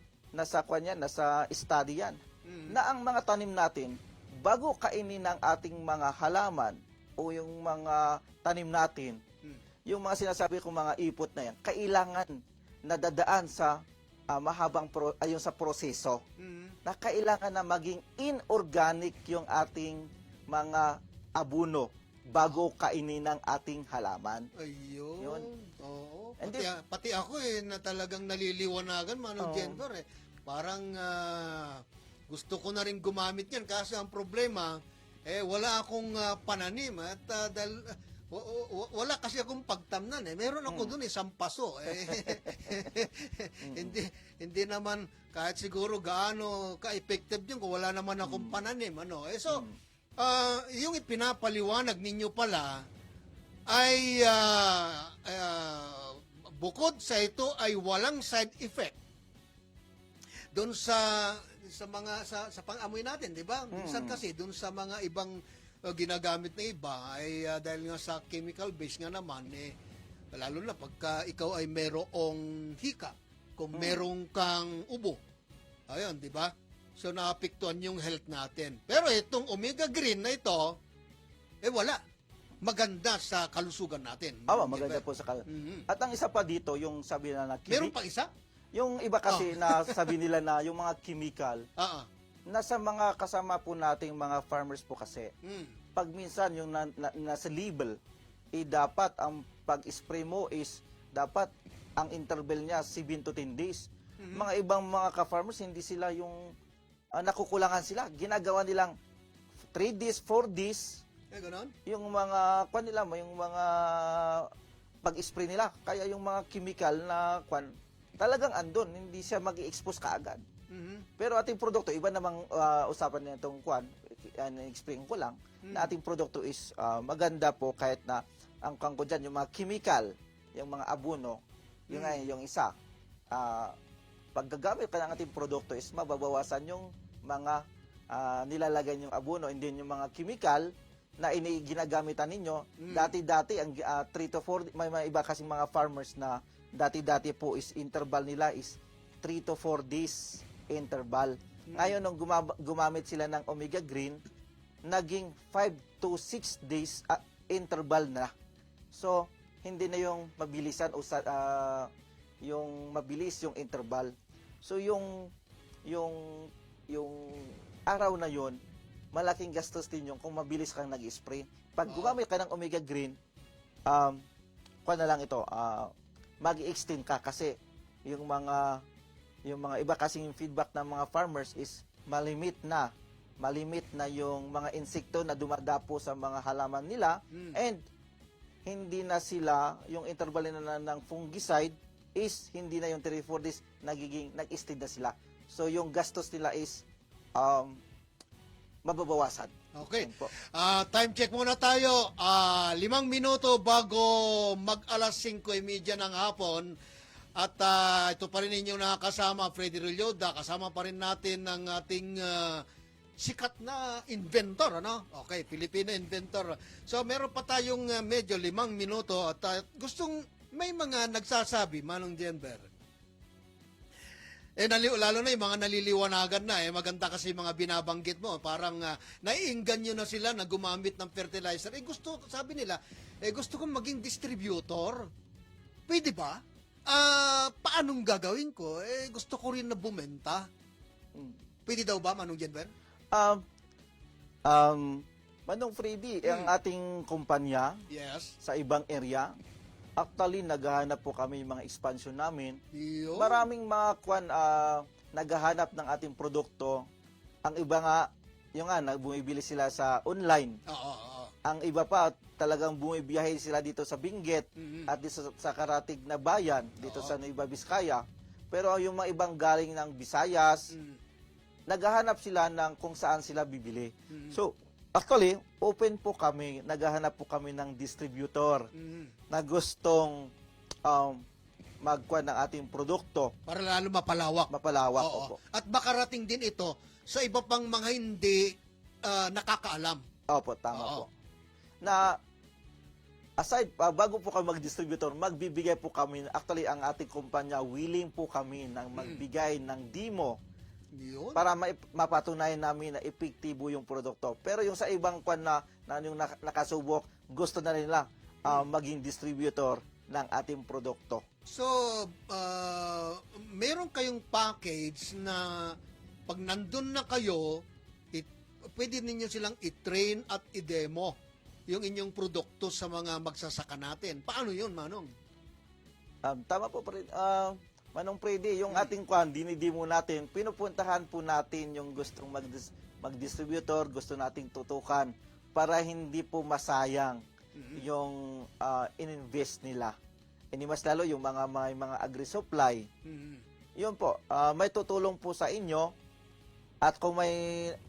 study yan, na ang mga tanim natin, bago kainin ng ating mga halaman o yung mga tanim natin, yung mga sinasabi kong mga ipot na yan, kailangan nadadaan sa mahabang sa proseso, na kailangan na maging inorganic yung ating mga abuno bago kainin ng ating halaman. Ayun. Yun. Oo. And Pati ako na talagang naliliwanagan, Manong Jenver Parang gusto ko na rin gumamit yan kasi ang problema, wala akong pananim at dahil wala kasi akong pagtamnan Meron ako doon isang paso hindi naman kahit siguro gaano ka-effective yun kung wala naman akong pananim yung ipinapaliwanag ninyo pala ay bukod sa ito ay walang side effect doon sa pang-amoy natin, di ba? Minsan kasi doon sa mga ibang ginagamit na iba ay dahil nga sa chemical base nga naman lalo na pagka ikaw ay merong hika, kung merong kang ubo. Ayun, di ba? So naapektuhan yung health natin. Pero itong Omega Green na ito wala. Maganda sa kalusugan natin. Maganda po sa At ang isa pa dito, yung sabi na Meron pa isa? yung iba kasi na sabi nila na yung mga chemical, nasa mga kasama po nating mga farmers po kasi, pag minsan yung nasa label, dapat ang pag-spray mo is, dapat ang interval niya 7 to 10 days. Mga ibang mga ka-farmers, hindi sila yung, nakukulangan sila. Ginagawa nilang 3 days, 4 days, Ganon? yung mga, yung mga pag-spray nila. Kaya yung mga chemical na, talagang andun, hindi siya mag-i-expose kaagad. Pero ating produkto, iba namang usapan na itong explain ko lang, na ating produkto is maganda po kahit na ang kangko dyan, yung mga chemical, yung mga abuno, yung isa, pag gagamit ka ng ating produkto is mababawasan yung mga nilalagay yung abuno, hindi yung mga chemical na ginagamitan ninyo. Dati-dati, ang 3 to 4, may mga iba kasing mga farmers na dati-dati po is interval nila is 3 to 4 days interval. Ngayon, nung gumamit sila ng Omega Green, naging 5 to 6 days interval na. So, hindi na yung mabilisan o yung mabilis yung interval. So, yung araw na yon, malaking gastos din yung kung mabilis kang nag-spray. Pag gumamit ka ng Omega Green, na lang ito, mag-extend ka kasi yung mga iba kasing feedback ng mga farmers is malimit na yung mga insekto na dumadapo sa mga halaman nila and hindi na sila yung interval na ng fungicide is hindi na yung 3-4 days nag-extend na sila. So yung gastos nila is mababawasan. Okay. Yun po. Time check muna tayo. 5 minuto bago mag-alas 5:30 ng hapon. At ito pa rin inyong nakakasama, Freddy Relyoda. Kasama pa rin natin ang ating sikat na inventor, ano? Okay, Filipino inventor. So, meron pa tayong medyo 5 minuto at gustong may mga nagsasabi, Manong Jenber. Lalo na yung mga naliliwanagan na, maganda kasi yung mga binabanggit mo. Parang naiinganyo na sila na gumamit ng fertilizer. Sabi nila, gusto kong maging distributor. Pwede ba? Paanong gagawin ko? Gusto ko rin na bumenta. Pwede daw ba, Manong Jenber? Manong Freddy, ang ating kumpanya Yes. sa ibang area, actually, naghahanap po kami yung mga expansion namin. Yun. Maraming mga naghahanap ng ating produkto. Ang iba nga, bumibili sila sa online. Oo. Ang iba pa, talagang bumibiyahe sila dito sa Benguet at dito sa karatig na bayan, dito sa Nueva Vizcaya. Pero yung mga ibang galing ng Visayas, naghahanap sila ng kung saan sila bibili. So, actually, open po kami, naghahanap po kami ng distributor na gustong magkuha ng ating produkto. Para lalo mapalawak. Mapalawak, Oo. opo. At makarating din ito sa iba pang mga hindi nakakaalam. Opo, tama Oo. po. Na aside pa, bago po kami mag-distributor, magbibigay po kami, actually ang ating kumpanya, willing po kami na magbigay ng demo Yun. para mapatunayan namin na epektibo yung produkto. Pero yung sa ibang kwan na yung nakasubok, gusto na nila maging distributor ng ating produkto. So, meron kayong package na pag nandun na kayo, pwede ninyo silang i-train at i-demo yung inyong produkto sa mga magsasaka natin. Paano yun, Manong? Tama po, Manong Freddy, yung ating dinidemo natin, pinupuntahan po natin yung gustong mag-distributor, gusto nating tutukan para hindi po masayang yung in-invest nila. Hindi mas lalo yung may mga agri-supply. Yun po, may tutulong po sa inyo at kung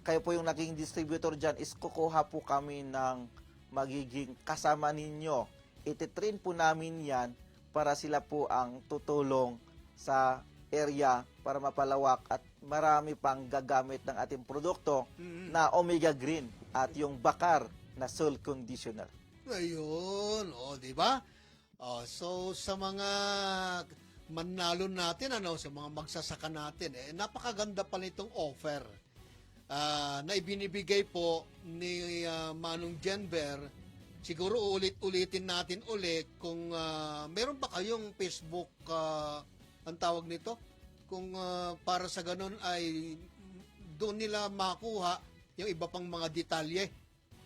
kayo po yung naging distributor dyan, is kukuha po kami ng magiging kasama ninyo. Ititrain po namin yan para sila po ang tutulong sa area para mapalawak at marami pang gagamit ng ating produkto na Omega Green at yung bakar na soil conditioner. Ayun. O, di ba? So, sa mga manalo natin, sa mga magsasaka natin, napakaganda pa nitong offer na ibinibigay po ni Manong Jenber. Siguro ulit-ulitin natin ulit kung meron pa kayong Facebook, ang tawag nito, kung para sa ganun ay doon nila makuha yung iba pang mga detalye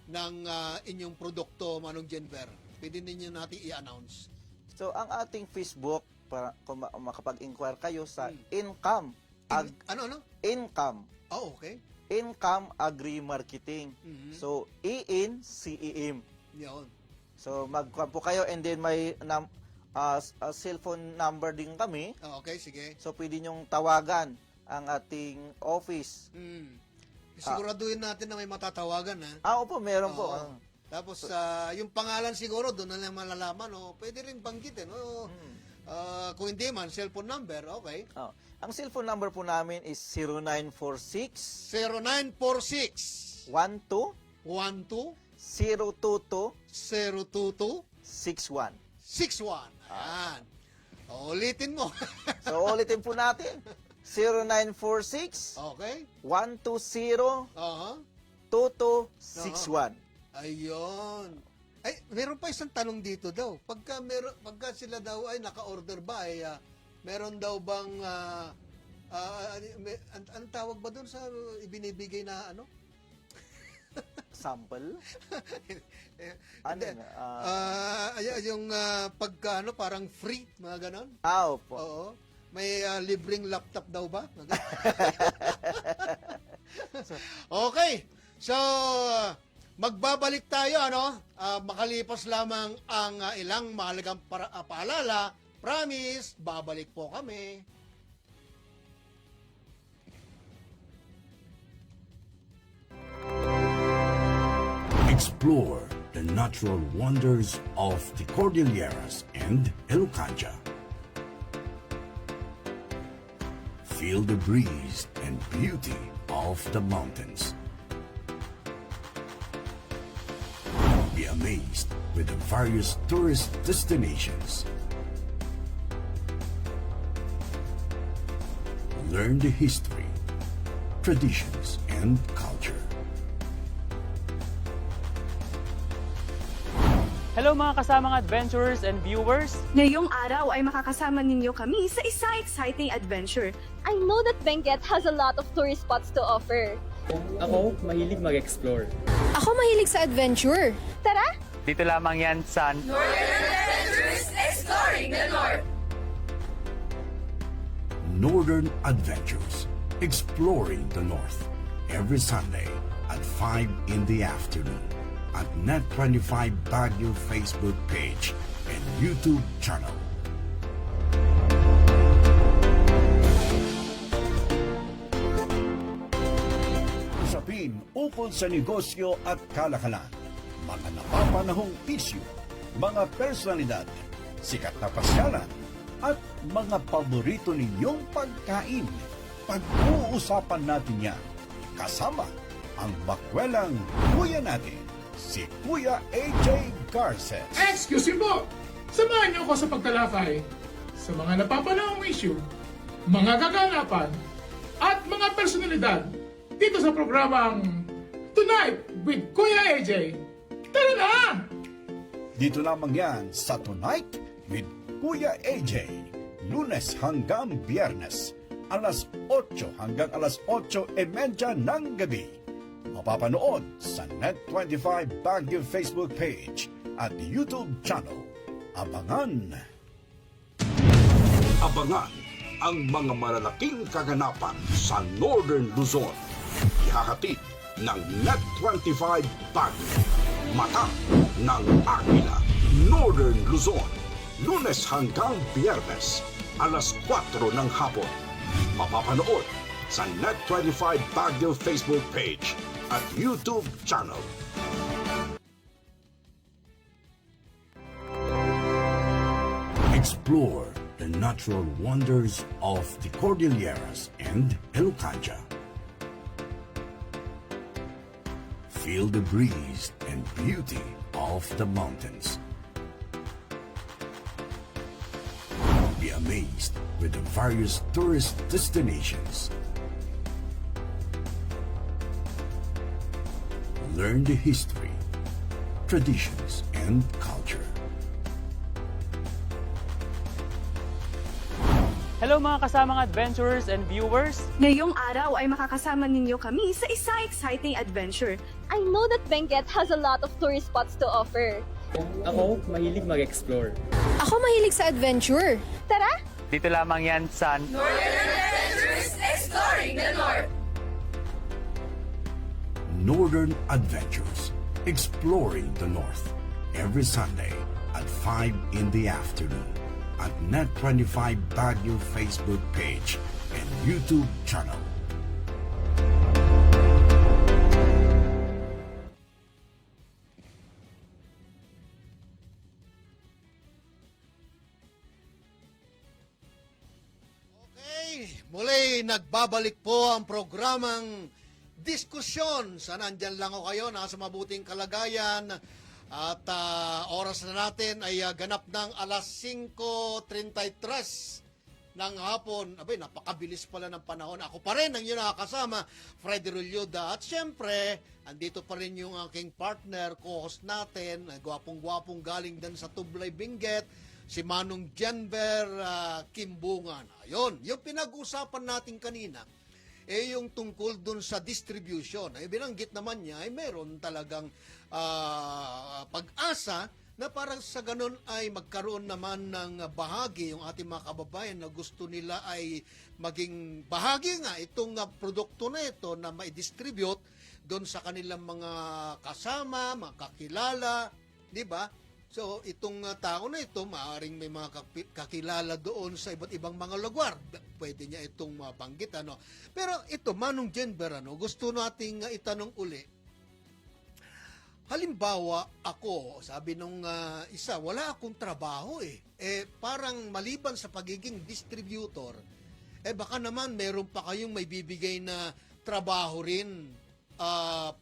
ng inyong produkto, Manong Jenber. Pwede ninyo natin i-announce. So, ang ating Facebook, para kung makapag-inquire kayo sa Income. Income. Oh, okay. Income Agri-Marketing. So, E-N-C-E-M. Yun. So, magkuhan po kayo and then may cellphone number din kami. Okay, sige. So, pwede nyong tawagan ang ating office. Siguraduhin natin na may matatawagan, ha? Opo, meron po. Oo. Tapos, yung pangalan siguro, doon na lang malalaman. Pwede rin banggitin. Kung hindi man, cellphone number, okay. Ang cellphone number po namin is 0946 0946 12 12 022 022 61. 61. Ayan. Ulitin mo. So, ulitin po natin. 0946 Okay. 120 Aha. 2261. Ayun. Ay, meron pa isang tanong dito daw. Pagka sila daw ay naka-order ba, meron daw bang ang tawag ba doon sa ibinibigay na ano? Sample? Ano? Yung pagka parang free, mga ganon? Opo. Oo. May libreng laptop daw ba? Okay. So, magbabalik tayo, makalipas lamang ang ilang mahalagang paalala. Promise, babalik po kami. Explore the natural wonders of the Cordilleras and Elucanja. Feel the breeze and beauty of the mountains. Be amazed with the various tourist destinations. Learn the history, traditions, and culture. Hello mga kasamang adventurers and viewers! Ngayong araw ay makakasama ninyo kami sa isang exciting adventure. I know that Benguet has a lot of tourist spots to offer. Ako, mahilig mag-explore. Ako mahilig sa adventure. Tara! Dito lamang yan sa Northern Adventures, Exploring the North, every Sunday at 5 in the afternoon at Net25 Baguio Facebook page and YouTube channel. Usapin ukol sa negosyo at kalakalan, mga napapanahong isyu, mga personalidad, sikat na pasyalan, at mga paborito ninyong pagkain. Pag-uusapan natin yan kasama ang bakwelang kuya natin, si Kuya AJ Garces. Excuse me po! Samahan niyo ako sa pagtalakay sa mga napapanahong issue, mga kaganapan, at mga personalidad dito sa programang Tonight with Kuya AJ. Tara na! Dito lamang yan sa Tonight with Kuya AJ. Lunes hanggang Biyernes, alas 8 hanggang alas 8:30 ng gabi. Mapapanood sa Net25 Baguio Facebook page at YouTube channel. Abangan! Abangan ang mga malalaking kaganapan sa Northern Luzon. Ihahatid ng Net25 Baguio. Mata ng Agila, Northern Luzon. Lunes hanggang Biyernes, alas 4 ng hapon. Mapapanood sa Net25 Baguio Facebook page at YouTube channel. Explore the natural wonders of the Cordilleras and Elucanja. Feel the breeze and beauty of the mountains. Be amazed with the various tourist destinations. Learn the history, traditions, and culture. Hello mga kasamang adventurers and viewers! Ngayong araw ay makakasama ninyo kami sa isang exciting adventure. I know that Benguet has a lot of tourist spots to offer. Ako, mahilig mag-explore. Ako mahilig sa adventure. Tara! Dito lamang yan sa Northern Adventures, Exploring the North, every Sunday at 5 in the afternoon at Net25 Baguio Facebook page and YouTube channel. Okay, muli nagbabalik po ang programang diskusyon. Sana andyan lang ako kayo, nasa mabuting kalagayan. At oras na natin ay ganap ng alas 5:33 ng hapon. Abay, napakabilis pala ng panahon. Ako pa rin ang inyong nakakasama, Freddy Rolyoda. At syempre, andito pa rin yung aking partner, co-host natin, gwapong-gwapong galing din sa Tublay Benguet, si Manong Janver Kimbungan. Ayun, yung pinag-usapan natin kanina, yung tungkol dun sa distribution. Ay binanggit naman niya, ay meron talagang pag-asa na parang sa ganun ay magkaroon naman ng bahagi yung ating mga kababayan na gusto nila ay maging bahagi nga itong produkto na ito na ma-distribute doon sa kanilang mga kasama, mga kakilala, di ba? So, itong tao na ito, maaaring may mga kakilala doon sa iba't ibang mga lugar. Pwede niya itong mabanggit, ano. Pero ito, Manong Jenber, ano, gusto nating itanong uli. halimbawa ako, sabi nung isa, wala akong trabaho eh. Parang maliban sa pagiging distributor, baka naman meron pa kayong may bibigay na trabaho rin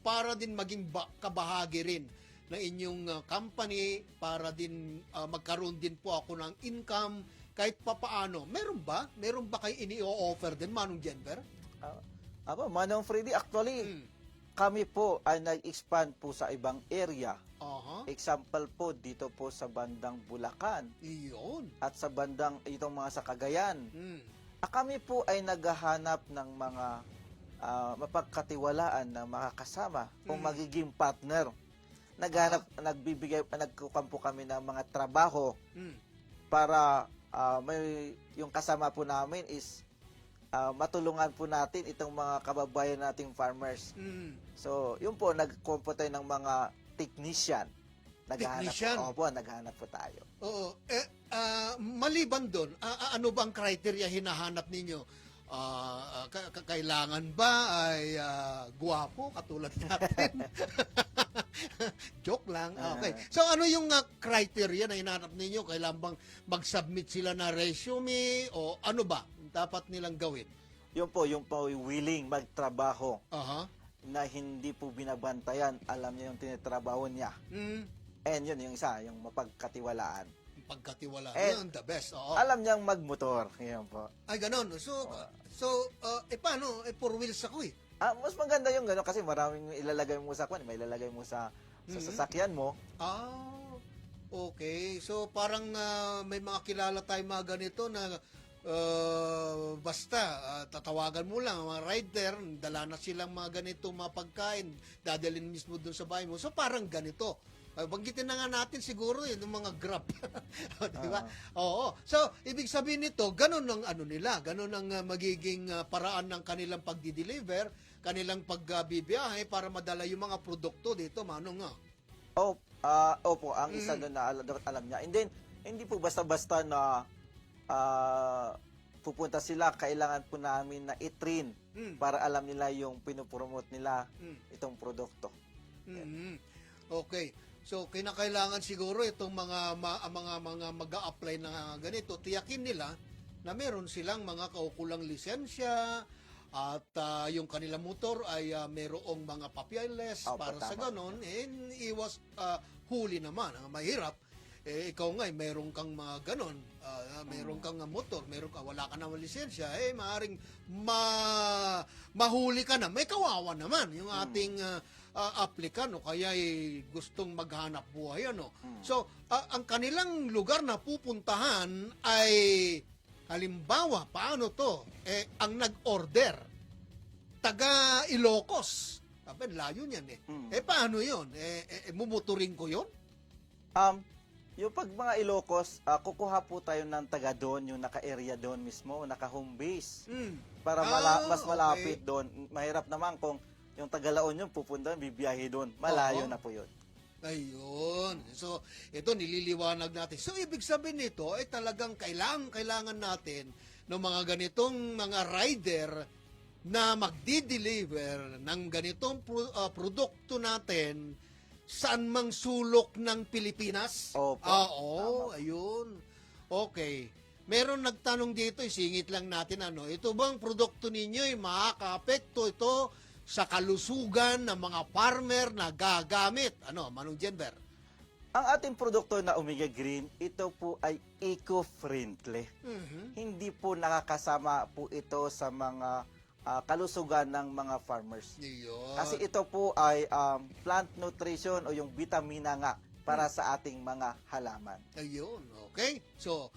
para din maging kabahagi rin ng inyong company, para din magkaroon din po ako ng income kahit papaano. Meron ba? Meron ba kayo ini-offer din, Manong Jenver? Manong Freddy, actually, kami po ay nag-expand po sa ibang area. Example po, dito po sa bandang Bulacan. Iyon. At sa bandang itong mga sa Cagayan. Kami po ay naghahanap ng mga mapagkatiwalaan na makakasama o magiging partner. Nagkukampo kami ng mga trabaho para yung kasama po namin is matulungan po natin itong mga kababayan nating farmers. So, yun po, nagkumpo tayo ng mga technician. Naghahanap po tayo. Oo. Maliban doon, ano bang criteria hinahanap ninyo? Kailangan ba ay guwapo katulad natin? Joke lang. Okay. So ano yung criteria na hinahanap ninyo? Kailangan bang mag-submit sila na resume o ano ba dapat nilang gawin? Yung po willing magtrabaho. Na hindi po binabantayan, alam niya yung tinitrabaho niya. And yun, yung isa, yung mapagkatiwalaan. Pagkatiwalaan, And yun, the best. Oo. Alam niyang magmotor. Yan po. Ay, ganon. So, paano? Four wheels ako eh. Mas maganda yung gano'n kasi maraming ilalagay mo sa kwan, may ilalagay mo sa sasakyan mo. Okay. So, parang may mga kilala tayo mga ganito na basta tatawagan mo lang mga rider, dala na silang mga ganito mga pagkain, dadalhin mismo doon sa bahay mo. So parang ganito. Banggitin na nga natin siguro yung mga Grab. Di ba? Oo. So ibig sabihin nito, ganun ang ano nila, ganun ang magiging paraan ng kanilang pagdi-deliver, kanilang pagbibiyahe para madala yung mga produkto dito, Manong nga. Opo, ang isa doon na alam niya. And then, hindi po basta-basta na pupunta sila, kailangan po namin na i-train para alam nila yung pinupromote nila itong produkto. Okay. So kinakailangan siguro itong mga mag-a-apply na ganito, tiyakin nila na meron silang mga kaukulang lisensya at yung kanilang motor ay merong mga papeles para sa ganon, iwas huli naman. Mahirap. Ikaw nga, meron kang mga ganon, meron kang motor, wala ka naman lisensya, maaaring mahuli ka na. May kawawa naman yung ating applicant, kaya gustong maghanap buhay. So, ang kanilang lugar na pupuntahan ay, halimbawa, paano to? Ang nag-order, taga Ilocos. Layo niyan paano yun? Mumuturing ko yun? Yung pag mga Ilocos, kukuha po tayo ng taga doon, yung naka-area doon mismo, naka-home base. Para mas malapit doon. Mahirap naman kung yung taga-Laon yun, pupunta, bibiyahe doon. Malayo na po yun. Ayun. So, ito nililiwanag natin. So, ibig sabihin nito, talagang kailangan natin ng mga ganitong mga rider na magdi-deliver ng ganitong produkto natin saan mang sulok ng Pilipinas? Opo. Ayun. Okay. Meron nagtanong dito, isingit lang natin ito bang produkto ninyo ay makaka-apekto ito sa kalusugan ng mga farmer na gagamit? Manong Jenver? Ang ating produkto na Omega Green, ito po ay eco-friendly. Hindi po nakakasama po ito sa mga kalusugan ng mga farmers. Kasi ito po ay plant nutrition o yung vitamina nga para sa ating mga halaman. Ayun, okay. So,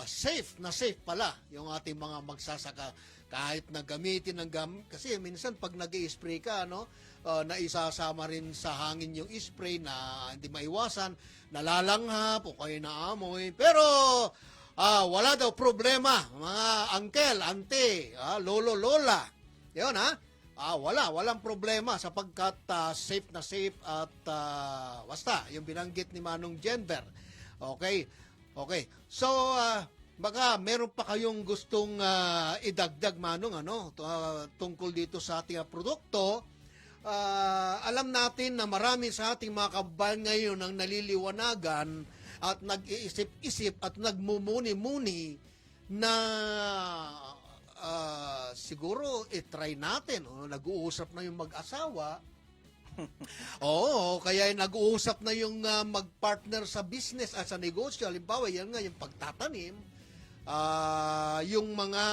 safe pala yung ating mga magsasaka kahit na gamitin ng kasi minsan pag nag-i-spray ka na isasama rin sa hangin yung spray na hindi maiwasan, nalalanghap o kaya naamoy, pero wala daw problema mga uncle, auntie, lolo, lola, yun walang problema sapagkat safe at basta yung binanggit ni Manong Jenver. Okay. So, baka meron pa kayong gustong idagdag, Manong, tungkol dito sa ating produkto. alam natin na marami sa ating mga kababayan ngayon ang naliliwanagan at nag-iisip-isip at nagmumuni-muni na siguro i-try natin. Nag-uusap na yung mag-asawa. Oo, kaya nag-uusap na yung mag-partner sa business at sa negosyo. Halimbawa, yan nga yung pagtatanim. Yung mga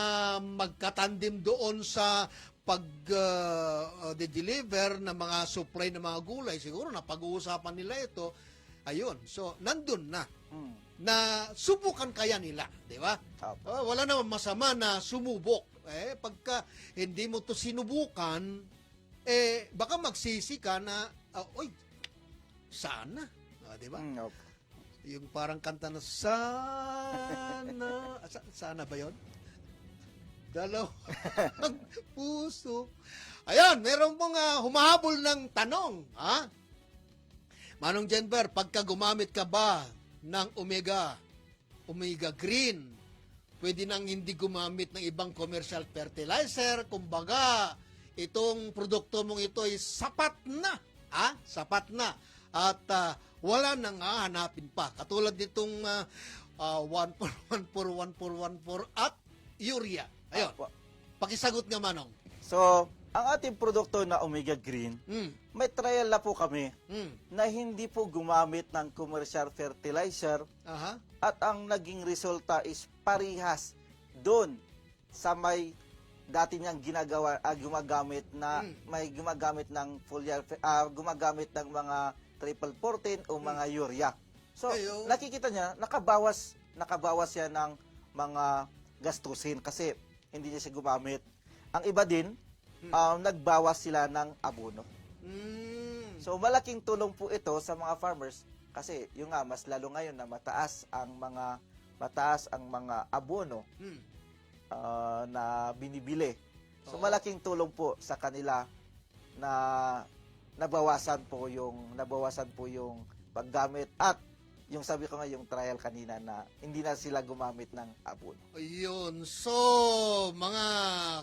magkatandim doon sa pag-deliver ng mga supply ng mga gulay. Siguro napag-uusapan nila ito. Ayun, so nandun na. Na subukan kaya nila, di ba? Wala naman masama na sumubok. Pagka hindi mo to sinubukan, baka magsisi ka na, oy, sana. Di ba? Yung parang kanta na, sana. Sana ba yon? Dalawang puso. Ayan, meron pong humahabol ng tanong. Ha? Manong Jenber, pagka gumamit ka ba ng Omega Green, pwede nang hindi gumamit ng ibang commercial fertilizer. Kumbaga, itong produkto mong ito ay sapat na. Sapat na. At wala nang hahanapin pa. Katulad nitong 1,4,1,4,1,4 at urea. Ayun. Pakisagot nga, Manong. So, ang ating produkto na Omega Green, may trial na po kami na hindi po gumamit ng commercial fertilizer at ang naging resulta is parihas doon sa may dati niyang gumagamit na may gumagamit ng foliar gumagamit ng mga triple 14 o mga urea. So, nakikita niya nakabawas siya ng mga gastusin kasi hindi niya siya gumamit. Ang iba din nagbawas sila ng abono. So malaking tulong po ito sa mga farmers kasi yung nga mas lalo ngayon na mataas ang mga abono na binibili. So malaking tulong po sa kanila na nabawasan po yung paggamit at yung sabi ko nga yung trial kanina na hindi na sila gumamit ng abono. Ayun. So, mga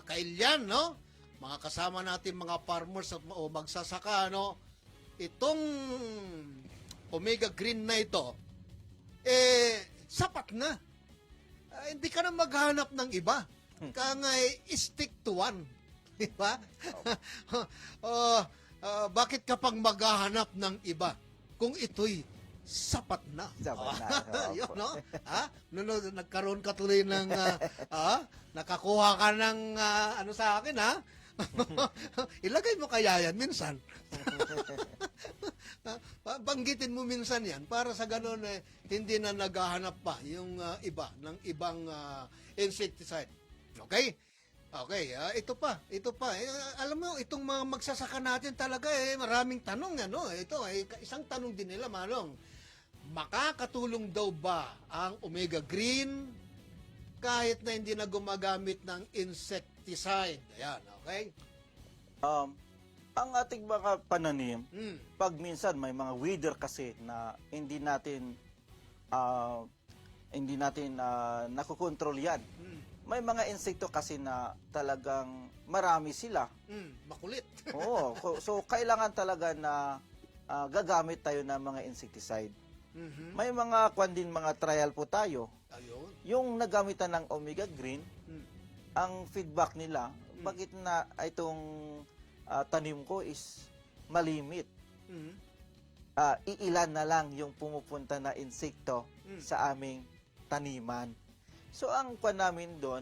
kailyan, no? Mga kasama natin mga farmers o magsasaka, no? Itong Omega Green na ito, sapat na. Hindi ka na maghanap ng iba. Kaya nga, stick to one. Di ba? Bakit ka pang maghahanap ng iba kung ito'y sapat na. Yun, no? Nagkaroon ka tuloy ng nakakuha ka ng ano sa akin, ha? Ilagay mo kaya yan minsan. Banggitin mo minsan yan para sa ganun hindi na naghahanap pa yung iba ng ibang insecticide. Okay? Okay, ito pa. Alam mo, itong mga magsasaka natin talaga maraming tanong. Ito isang tanong din nila, Manong. Makakatulong daw ba ang Omega Green kahit na hindi na gumagamit ng insecticide? Ayan, okay? Ang ating mga pananim, pag minsan may mga weeder kasi na hindi natin nakokontrol yan. May mga insekto kasi na talagang marami sila. Makulit. Oo. So, kailangan talaga na gagamit tayo ng mga insecticide. May mga mga trial po tayo. Ayun. Yung nagamitan ng Omega Green, ang feedback nila, bakit na itong tanim ko is malimit. Iilan na lang yung pumupunta na insekto sa aming taniman. So, ang namin doon,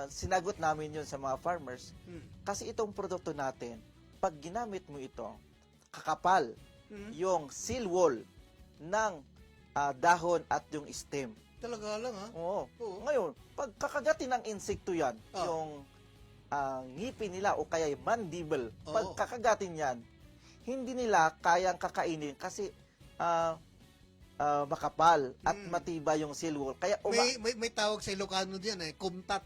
sinagot namin yun sa mga farmers, kasi itong produkto natin, pag ginamit mo ito, kakapal yung seal wall ng dahon at yung stem. Talaga lang, ha? Oo. Ngayon, pag kakagatin ng insekto yan, yung ngipin nila o kaya yung mandible, pag kakagatin yan, hindi nila kayang kakainin kasi makapal at matibay yung seal wall. Kaya may tawag sa Ilocano diyan kumtat.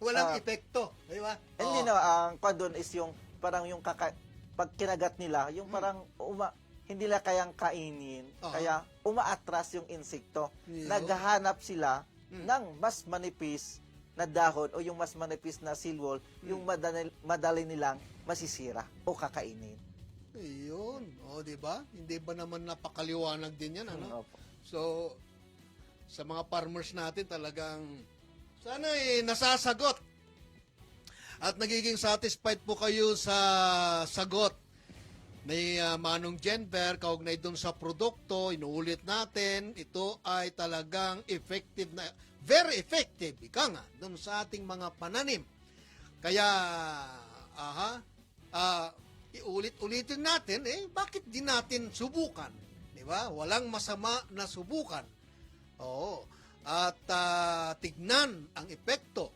Walang epekto, di ba? Hindi na ang doon is yung parang yung pag kinagat nila, yung parang hindi nila kayang kainin, kaya umaatras yung insekto. Naghahanap sila ng mas manipis na dahon o yung mas manipis na seal wall, yung madali nilang masisira o kakainin. Ayun. O, di ba? Hindi ba naman napakaliwanag din yan, ano? Opo. So, sa mga farmers natin talagang sana nasasagot at nagiging satisfied po kayo sa sagot ni Manong Jenber kaugnay doon sa produkto. Inuulit natin, ito ay talagang effective na, very effective, ika nga, doon sa ating mga pananim. Kaya, iulit-ulitin natin, bakit di natin subukan? Di ba? Walang masama na subukan. Oo. At tignan ang epekto.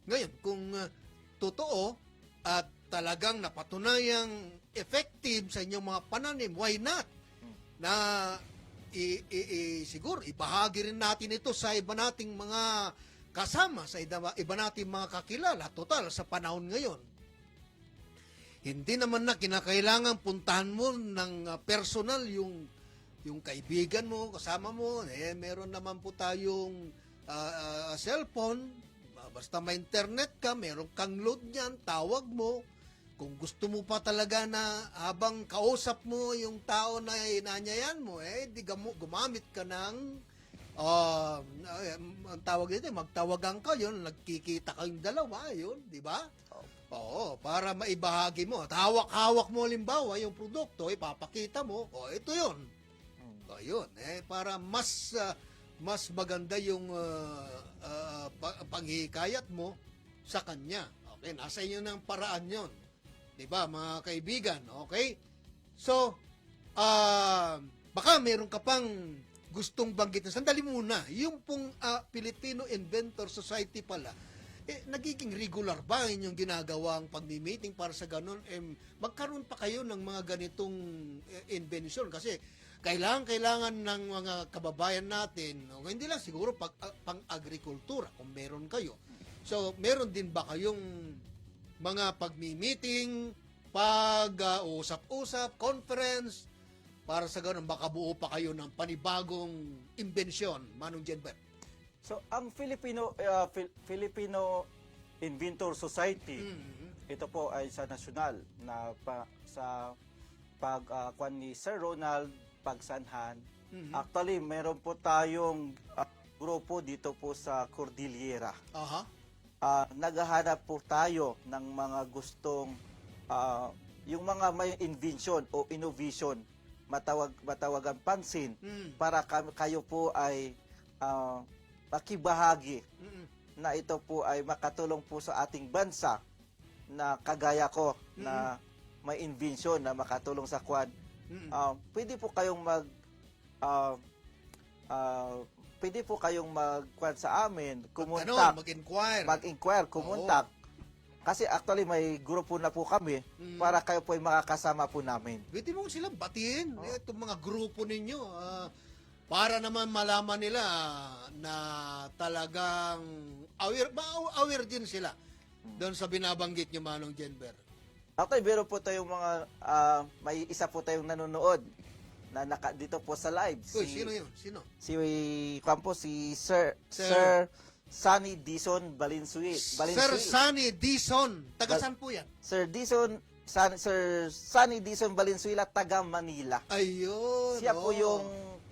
Ngayon, kung totoo at talagang napatunayang effective sa inyong mga pananim, why not? Na siguro ibahagi rin natin ito sa iba nating mga kasama, sa iba nating mga kakilala. Total, sa panahon ngayon, hindi naman na kinakailangan puntahan mo ng personal yung kaibigan mo, kasama mo. Meron naman po tayong cellphone. Basta may internet ka, meron kang load niyan, tawag mo. Kung gusto mo pa talaga na habang kausap mo yung tao na inanyayan mo, di gumamit ka ng ang tawag dito, magtawagan ka yun, nagkikita kayong dalawa, yun, di ba? Oo, para maibahagi mo. At hawak-hawak mo halimbawa yung produkto, ipapakita mo, ito yun. Yun, para mas maganda yung panghihikayat mo sa kanya. Okay, nasa inyo ng paraan yun. Diba, mga kaibigan? Okay? So, baka meron ka pang gustong banggitin. Sandali muna, yung pong Filipino Inventor Society pala, nagiging regular ba inyong ginagawang pagmi-meeting para sa ganun? Magkaroon pa kayo ng mga ganitong invention kasi kailangan ng mga kababayan natin, hindi lang siguro pang-agrikultura kung meron kayo. So, meron din ba kayong mga pagmi-meeting, pag-usap-usap, conference, para sa ganun, baka buo pa kayo ng panibagong imbensyon, Manong Jenber? So, ang Filipino Inventor Society, ito po ay sa nasyonal na sa pagkuan ni Sir Ronald Pagsanhan. Actually, meron po tayong grupo dito po sa Cordillera. Naghahanap po tayo ng mga gustong yung mga may invention o innovation, matawagan pansin para kayo po ay makibahagi na ito po ay makatulong po sa ating bansa na kagaya ko na may invention na makatulong sa Quad. Pwede po kayong magkuan sa amin, kumontak, mag-inquire, kumontak. Kasi actually may grupo na po kami para kayo po ay makakasama po namin. Pwede mo silang batiin, itong mga grupo ninyo, para naman malaman nila na talagang aware din sila doon sa binabanggit niyo, Manong Jenber. Actually, meron po tayong mga, may isa po tayong nanonood na dito po sa live. Sino yun? Sino? Si Sir Sunny Dison Valenzuela. Sir Sunny Dison. Taga saan po yan? Sir Sunny Dison Valenzuela, taga Manila. Ayun. Siya po yung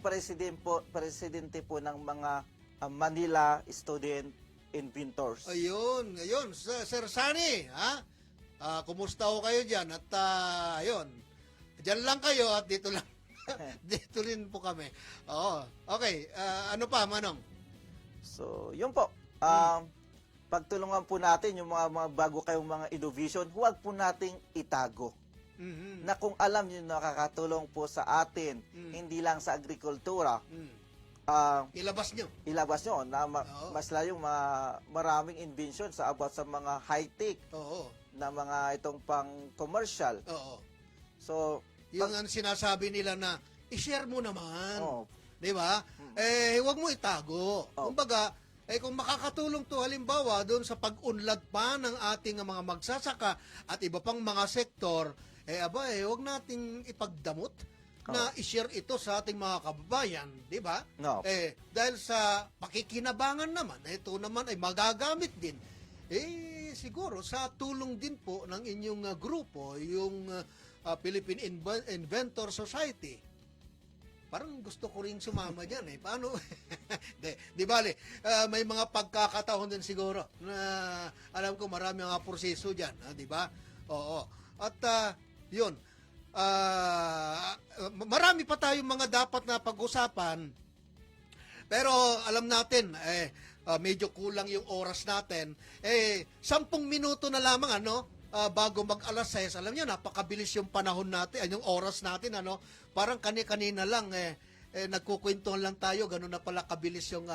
presidente po ng mga Manila Student Inventors. Ayun. Sir Sunny, ha? Kumusta ho kayo dyan? At ayun, dyan lang kayo at dito lang. Dito rin po kami. Oo. Okay, ano pa, Manong? So, yun po. Pagtulungan po natin yung mga bago kayong mga innovation, huwag po nating itago. Na kung alam nyo nakakatulong po sa atin, hindi lang sa agrikultura, ilabas nyo. Na mas layong maraming invention sa about sa mga high-tech. Na mga itong pang-commercial. So, yung sinasabi nila na, i-share mo naman. Di ba? Huwag mo itago. Kumbaga, kung makakatulong to halimbawa doon sa pag-unlad pa ng ating mga magsasaka at iba pang mga sektor, huwag nating ipagdamot na i-share ito sa ating mga kababayan, di ba? Dahil sa pakikinabangan naman, ito naman ay magagamit din. siguro sa tulong din po ng inyong grupo, yung Philippine Inventor Society. Parang gusto ko rin sumama dyan eh. Paano? Di bale, may mga pagkakataon din siguro na alam ko marami mga proseso dyan. Di ba? Oo. At yun, marami pa tayong mga dapat na pag-usapan. Pero alam natin, medyo kulang yung oras natin. 10 minuto na lamang, bago mag-alas 6, alam niyo, napakabilis yung panahon natin, yung oras natin, parang kani-kanina lang, nagkukwentuhan lang tayo, ganun na pala kabilis yung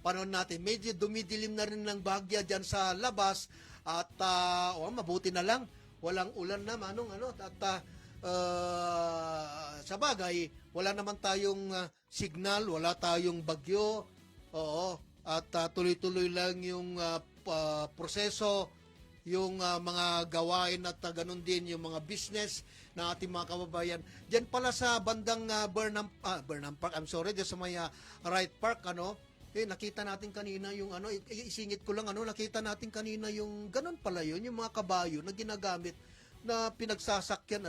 panahon natin. Medyo dumidilim na rin ng bagya dyan sa labas, at mabuti na lang, walang ulan na, at sa bagay, wala naman tayong signal, wala tayong bagyo, at tuloy-tuloy lang yung proseso, yung mga gawain at ganun din yung mga business na ating mga kababayan. Diyan pala sa bandang Burnham Park, diyan sa may Wright Park, nakita natin kanina yung isingit ko lang, nakita natin kanina yung ganun pala yun, yung mga kabayo na ginagamit na pinagsasakyan,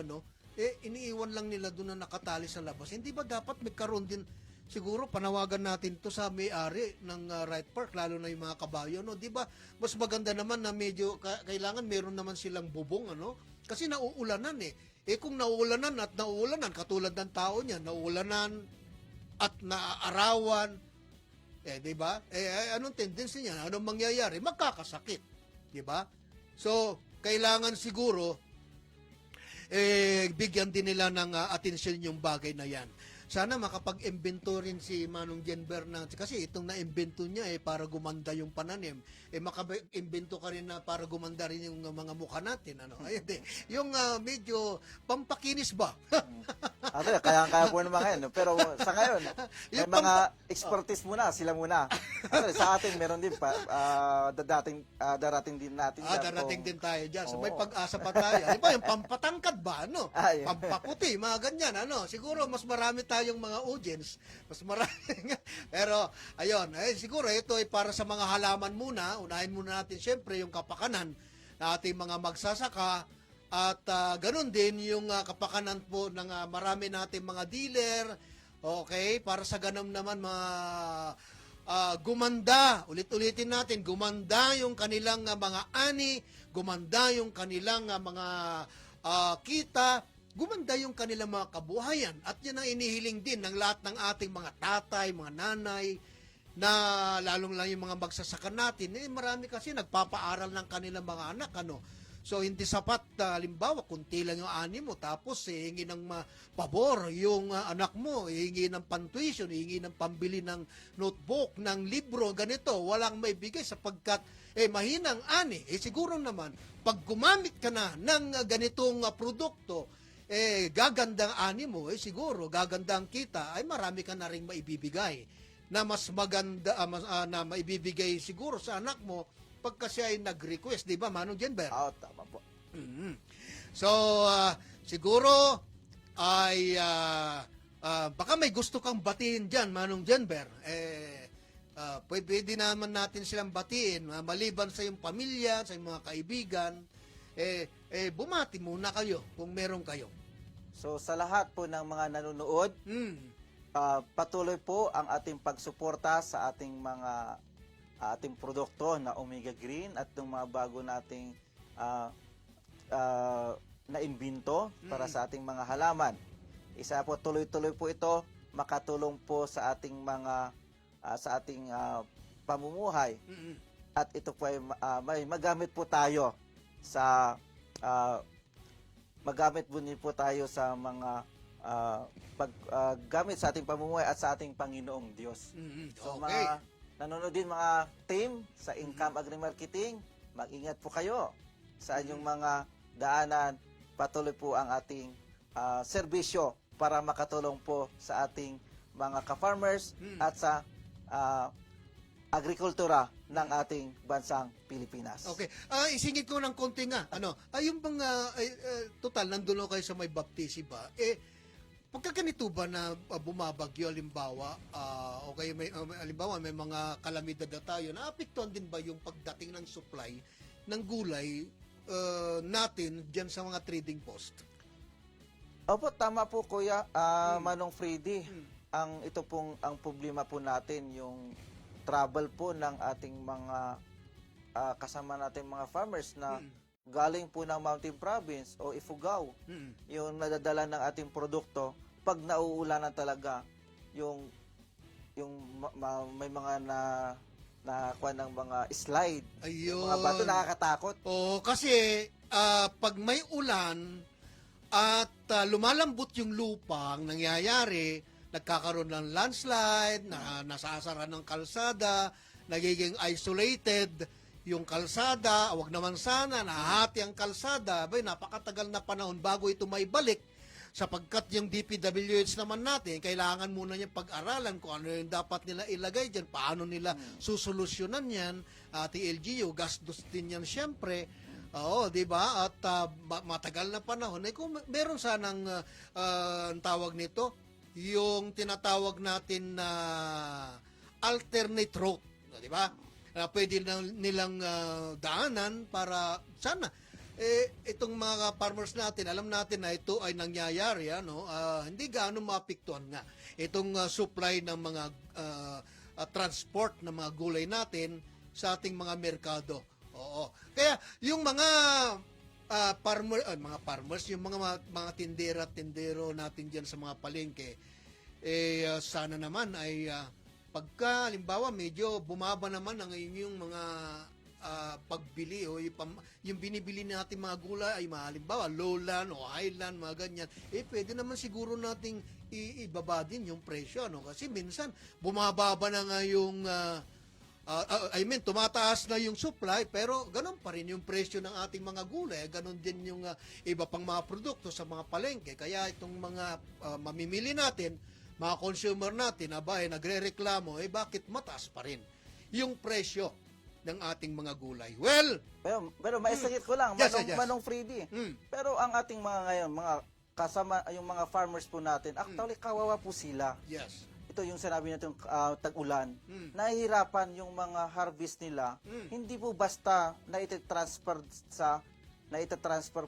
iniiwan lang nila doon na nakatali sa labas. Hindi ba dapat magkaroon din, siguro panawagan natin to sa may-ari ng Wright Park, lalo na yung mga kabayo, di ba? Mas maganda naman na medyo kailangan meron naman silang bubong, kasi nauulanan kung nauulanan at nauulanan, katulad ng tao niya, nauulanan at naaarawan, di ba? Anong tendency niya? Anong mangyayari? Magkakasakit, di ba? So, kailangan siguro bigyan din nila ng atensyon yung bagay na yan. Sana makapag-imbento rin si Manong Jenber kasi itong na-imbento niya para gumanda yung pananim. Makapag-imbento ka rin na para gumanda rin yung mga mukha natin. Ayun, yung medyo pampakinis ba? Kaya po naman ngayon. Pero sa ngayon, may mga expertise muna, sila muna. Sa atin, meron din pa, darating din natin. Darating din tayo dyan. So may pag-asa pa tayo. Di ba, yung pampatangkad ba? Pampaputi, mga ganyan. Siguro mas marami tayong mga audience. Mas marami. Pero, ayun, siguro ito ay para sa mga halaman muna. Unahin muna natin siyempre yung kapakanan na ating mga magsasaka. At ganun din yung kapakanan po ng marami nating mga dealer. Okay? Para sa ganun naman gumanda. Ulit-ulitin natin, gumanda yung kanilang mga ani, gumanda yung kanilang mga kita, gumanda yung kanilang mga kabuhayan. At yan ang inihiling din ng lahat ng ating mga tatay, mga nanay, na lalong lang yung mga magsasaka natin. Marami kasi nagpapaaral ng kanilang mga anak, So, hindi sapat, halimbawa, kunti lang yung ani mo, tapos hihingi ng pabor yung anak mo, hihingi ng pantuition, hihingi ng pambili ng notebook, ng libro, ganito, walang may bigay sapagkat mahinang ani. Siguro naman, pag gumamit ka na ng ganitong produkto, gagandang ani mo, siguro, gagandang kita, ay marami ka na rin maibibigay na mas maganda, na maibibigay siguro sa anak mo, pagka siya ay nag-request, di ba, Manong Jenber? Tama po. Mm-hmm. So, siguro ay baka may gusto kang batiin dyan, Manong Jenber. Pwede naman natin silang batiin, maliban sa iyong pamilya, sa iyong mga kaibigan, bumati muna kayo kung meron kayo. So, sa lahat po ng mga nanonood, patuloy po ang ating pagsuporta sa ating mga ating produkto na Omega Green at ng mga bago nating na-imbento para sa ating mga halaman. Isa po, tuloy-tuloy po ito, makatulong po sa ating mga sa ating pamumuhay. At ito po ay may magamit po tayo sa magamit po tayo sa mga paggamit sa ating pamumuhay at sa ating Panginoong Diyos. So mga nanonood din mga team sa Income Agri-Marketing, mag-ingat po kayo sa inyong mga daanan. Patuloy po ang ating serbisyo para makatulong po sa ating mga ka-farmers at sa agrikultura ng ating bansang Pilipinas. Okay. Isingit ko ng konti nga. Yung bang total nandulo kayo sa may baptisi ba? Pagka ganito ba na bumabagyo, halimbawa, may mga kalamidad na tayo, naapektuhan din ba yung pagdating ng supply ng gulay natin dyan sa mga trading post. Opo, tama po Kuya Manong Freddy. Ang problema po natin yung travel po ng ating mga kasama natin mga farmers na galing po ng Mountain Province o Ifugao. Yung nadadala ng ating produkto pag nauulanan talaga yung may mga kuha ng mga slide. Ayun. Mga bato nakakatakot. Kasi pag may ulan at lumalambot yung lupa, ang nangyayari, nagkakaroon ng landslide, nasasara ng kalsada, nagiging isolated yung kalsada, wag naman sana, nahati ang kalsada, napakatagal na panahon bago ito maibalik, sapagkat yung DPWH naman natin, kailangan muna niya pag-aralan kung ano yung dapat nila ilagay dyan, paano nila susolusyonan yan, LGU, gastos din yan syempre. Oo, di ba? At matagal na panahon, kung meron sanang ang tawag nito, yung tinatawag natin na alternate route, di ba? Pwede nilang daanan para sana itong mga farmers natin, alam natin na ito ay nangyayari, hindi gaano maapektuhan nga itong supply ng mga transport ng mga gulay natin sa ating mga merkado. Oo. Kaya yung mga farmers, yung mga tindera-tindero natin diyan sa mga palengke, sana naman ay pagka halimbawa medyo bumaba naman ang inyong mga pagbili o yung binibili natin mga gulay ay halimbawa lowland o highland, mga ganyan, pwede naman siguro nating ibaba din yung presyo, kasi minsan bumababa na nga yung tumataas na yung supply, pero ganun pa rin yung presyo ng ating mga gulay, ganun din yung iba pang mga produkto sa mga palengke. Kaya itong mga mamimili natin, mga consumer natin, nagre-reklamo, bakit mataas pa rin yung presyo ng ating mga gulay? Well, pero maisagit ko lang, Manong Freddy. Pero ang ating mga ngayon, mga kasama, yung mga farmers po natin, actually kawawa po sila. yes. Ito yung sinabi natin tag-ulan, nahihirapan yung mga harvest nila, hindi po basta na itatransfer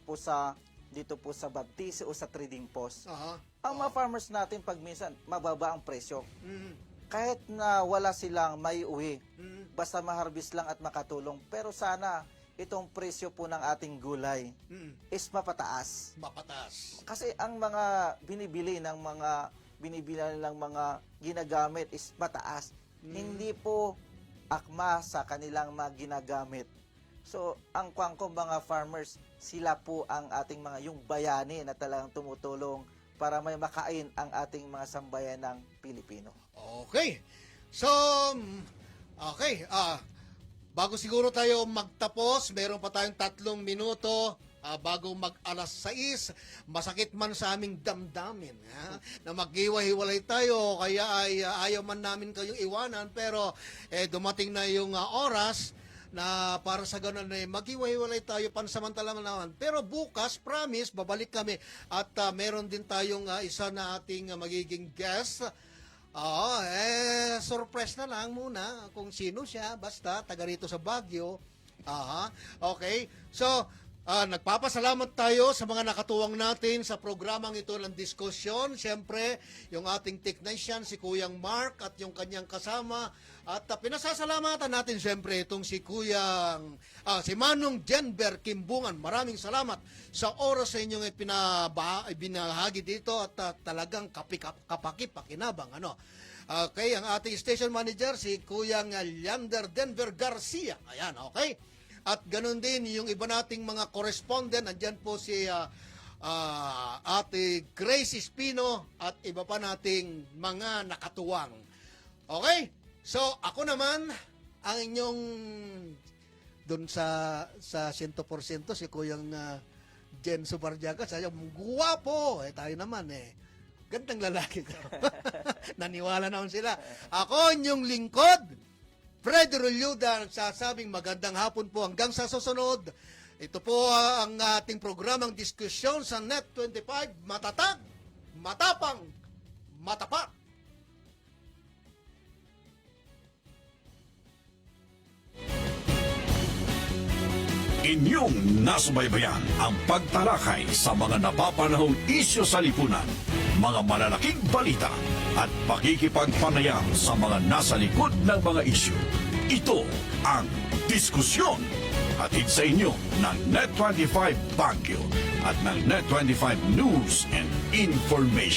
po sa dito po sa Baptiste o sa trading post. Ang mga farmers natin pag minsan mababa ang presyo. Kahit na wala silang may uwi, basta ma-harvest lang at makatulong. Pero sana itong presyo po ng ating gulay is mapataas. Kasi ang mga binibili ng mga ginagamit is mataas. Hindi po akma sa kanilang mga ginagamit. So, ang mga farmers, sila po ang ating yung bayani na talagang tumutulong para may makain ang ating mga sambayanang Pilipino. Okay. So, bago siguro tayo magtapos, meron pa tayong 3 minuto. Bago mag-alas 6, masakit man sa aming damdamin na maghiwa-hiwalay tayo, kaya ay ayaw man namin kayong iwanan, pero dumating na yung oras na para sa ganun maghiwa-hiwalay tayo pansamantala naman. Pero bukas, promise, babalik kami at meron din tayong isa na ating magiging guest. Surprise na lang muna kung sino siya, basta taga rito sa Baguio. Okay. So, nagpapasalamat tayo sa mga nakatuwang natin sa programang ito ng diskusyon. Siyempre, yung ating technician, si Kuyang Mark at yung kanyang kasama. At pinasasalamatan natin siyempre itong si Manong Jenber Kimbungan. Maraming salamat sa oras sa inyong ibinahagi dito at talagang kapaki-pakinabang. Okay, ang ating station manager, si Kuyang Leander Denver Garcia. Ayan, okay? At ganun din yung iba nating mga correspondent. Andyan po si Ate Grace Espino at iba pa nating mga nakatuwang. Okay? So, ako naman, ang inyong doon sa 100% si Kuyang Jen Subarjaga. Sayang, guwapo. Tayo naman gandang lalaki ko. Naniwala naman sila. Ako inyong lingkod, Fred Roluda, nagsasabing magandang hapon po hanggang sa susunod. Ito po ang ating programang diskusyon sa Net25. Matatag, matapang, matapat. Inyong nasubaybayan ang pagtalakay sa mga napapanahong isyu sa lipunan, mga malalaking balita at pakikipagpanayam sa mga nasa likod ng mga isyu. Ito ang Diskusyon. Hatid sa inyo ng Net25 Baguio at ng Net25 News and Information.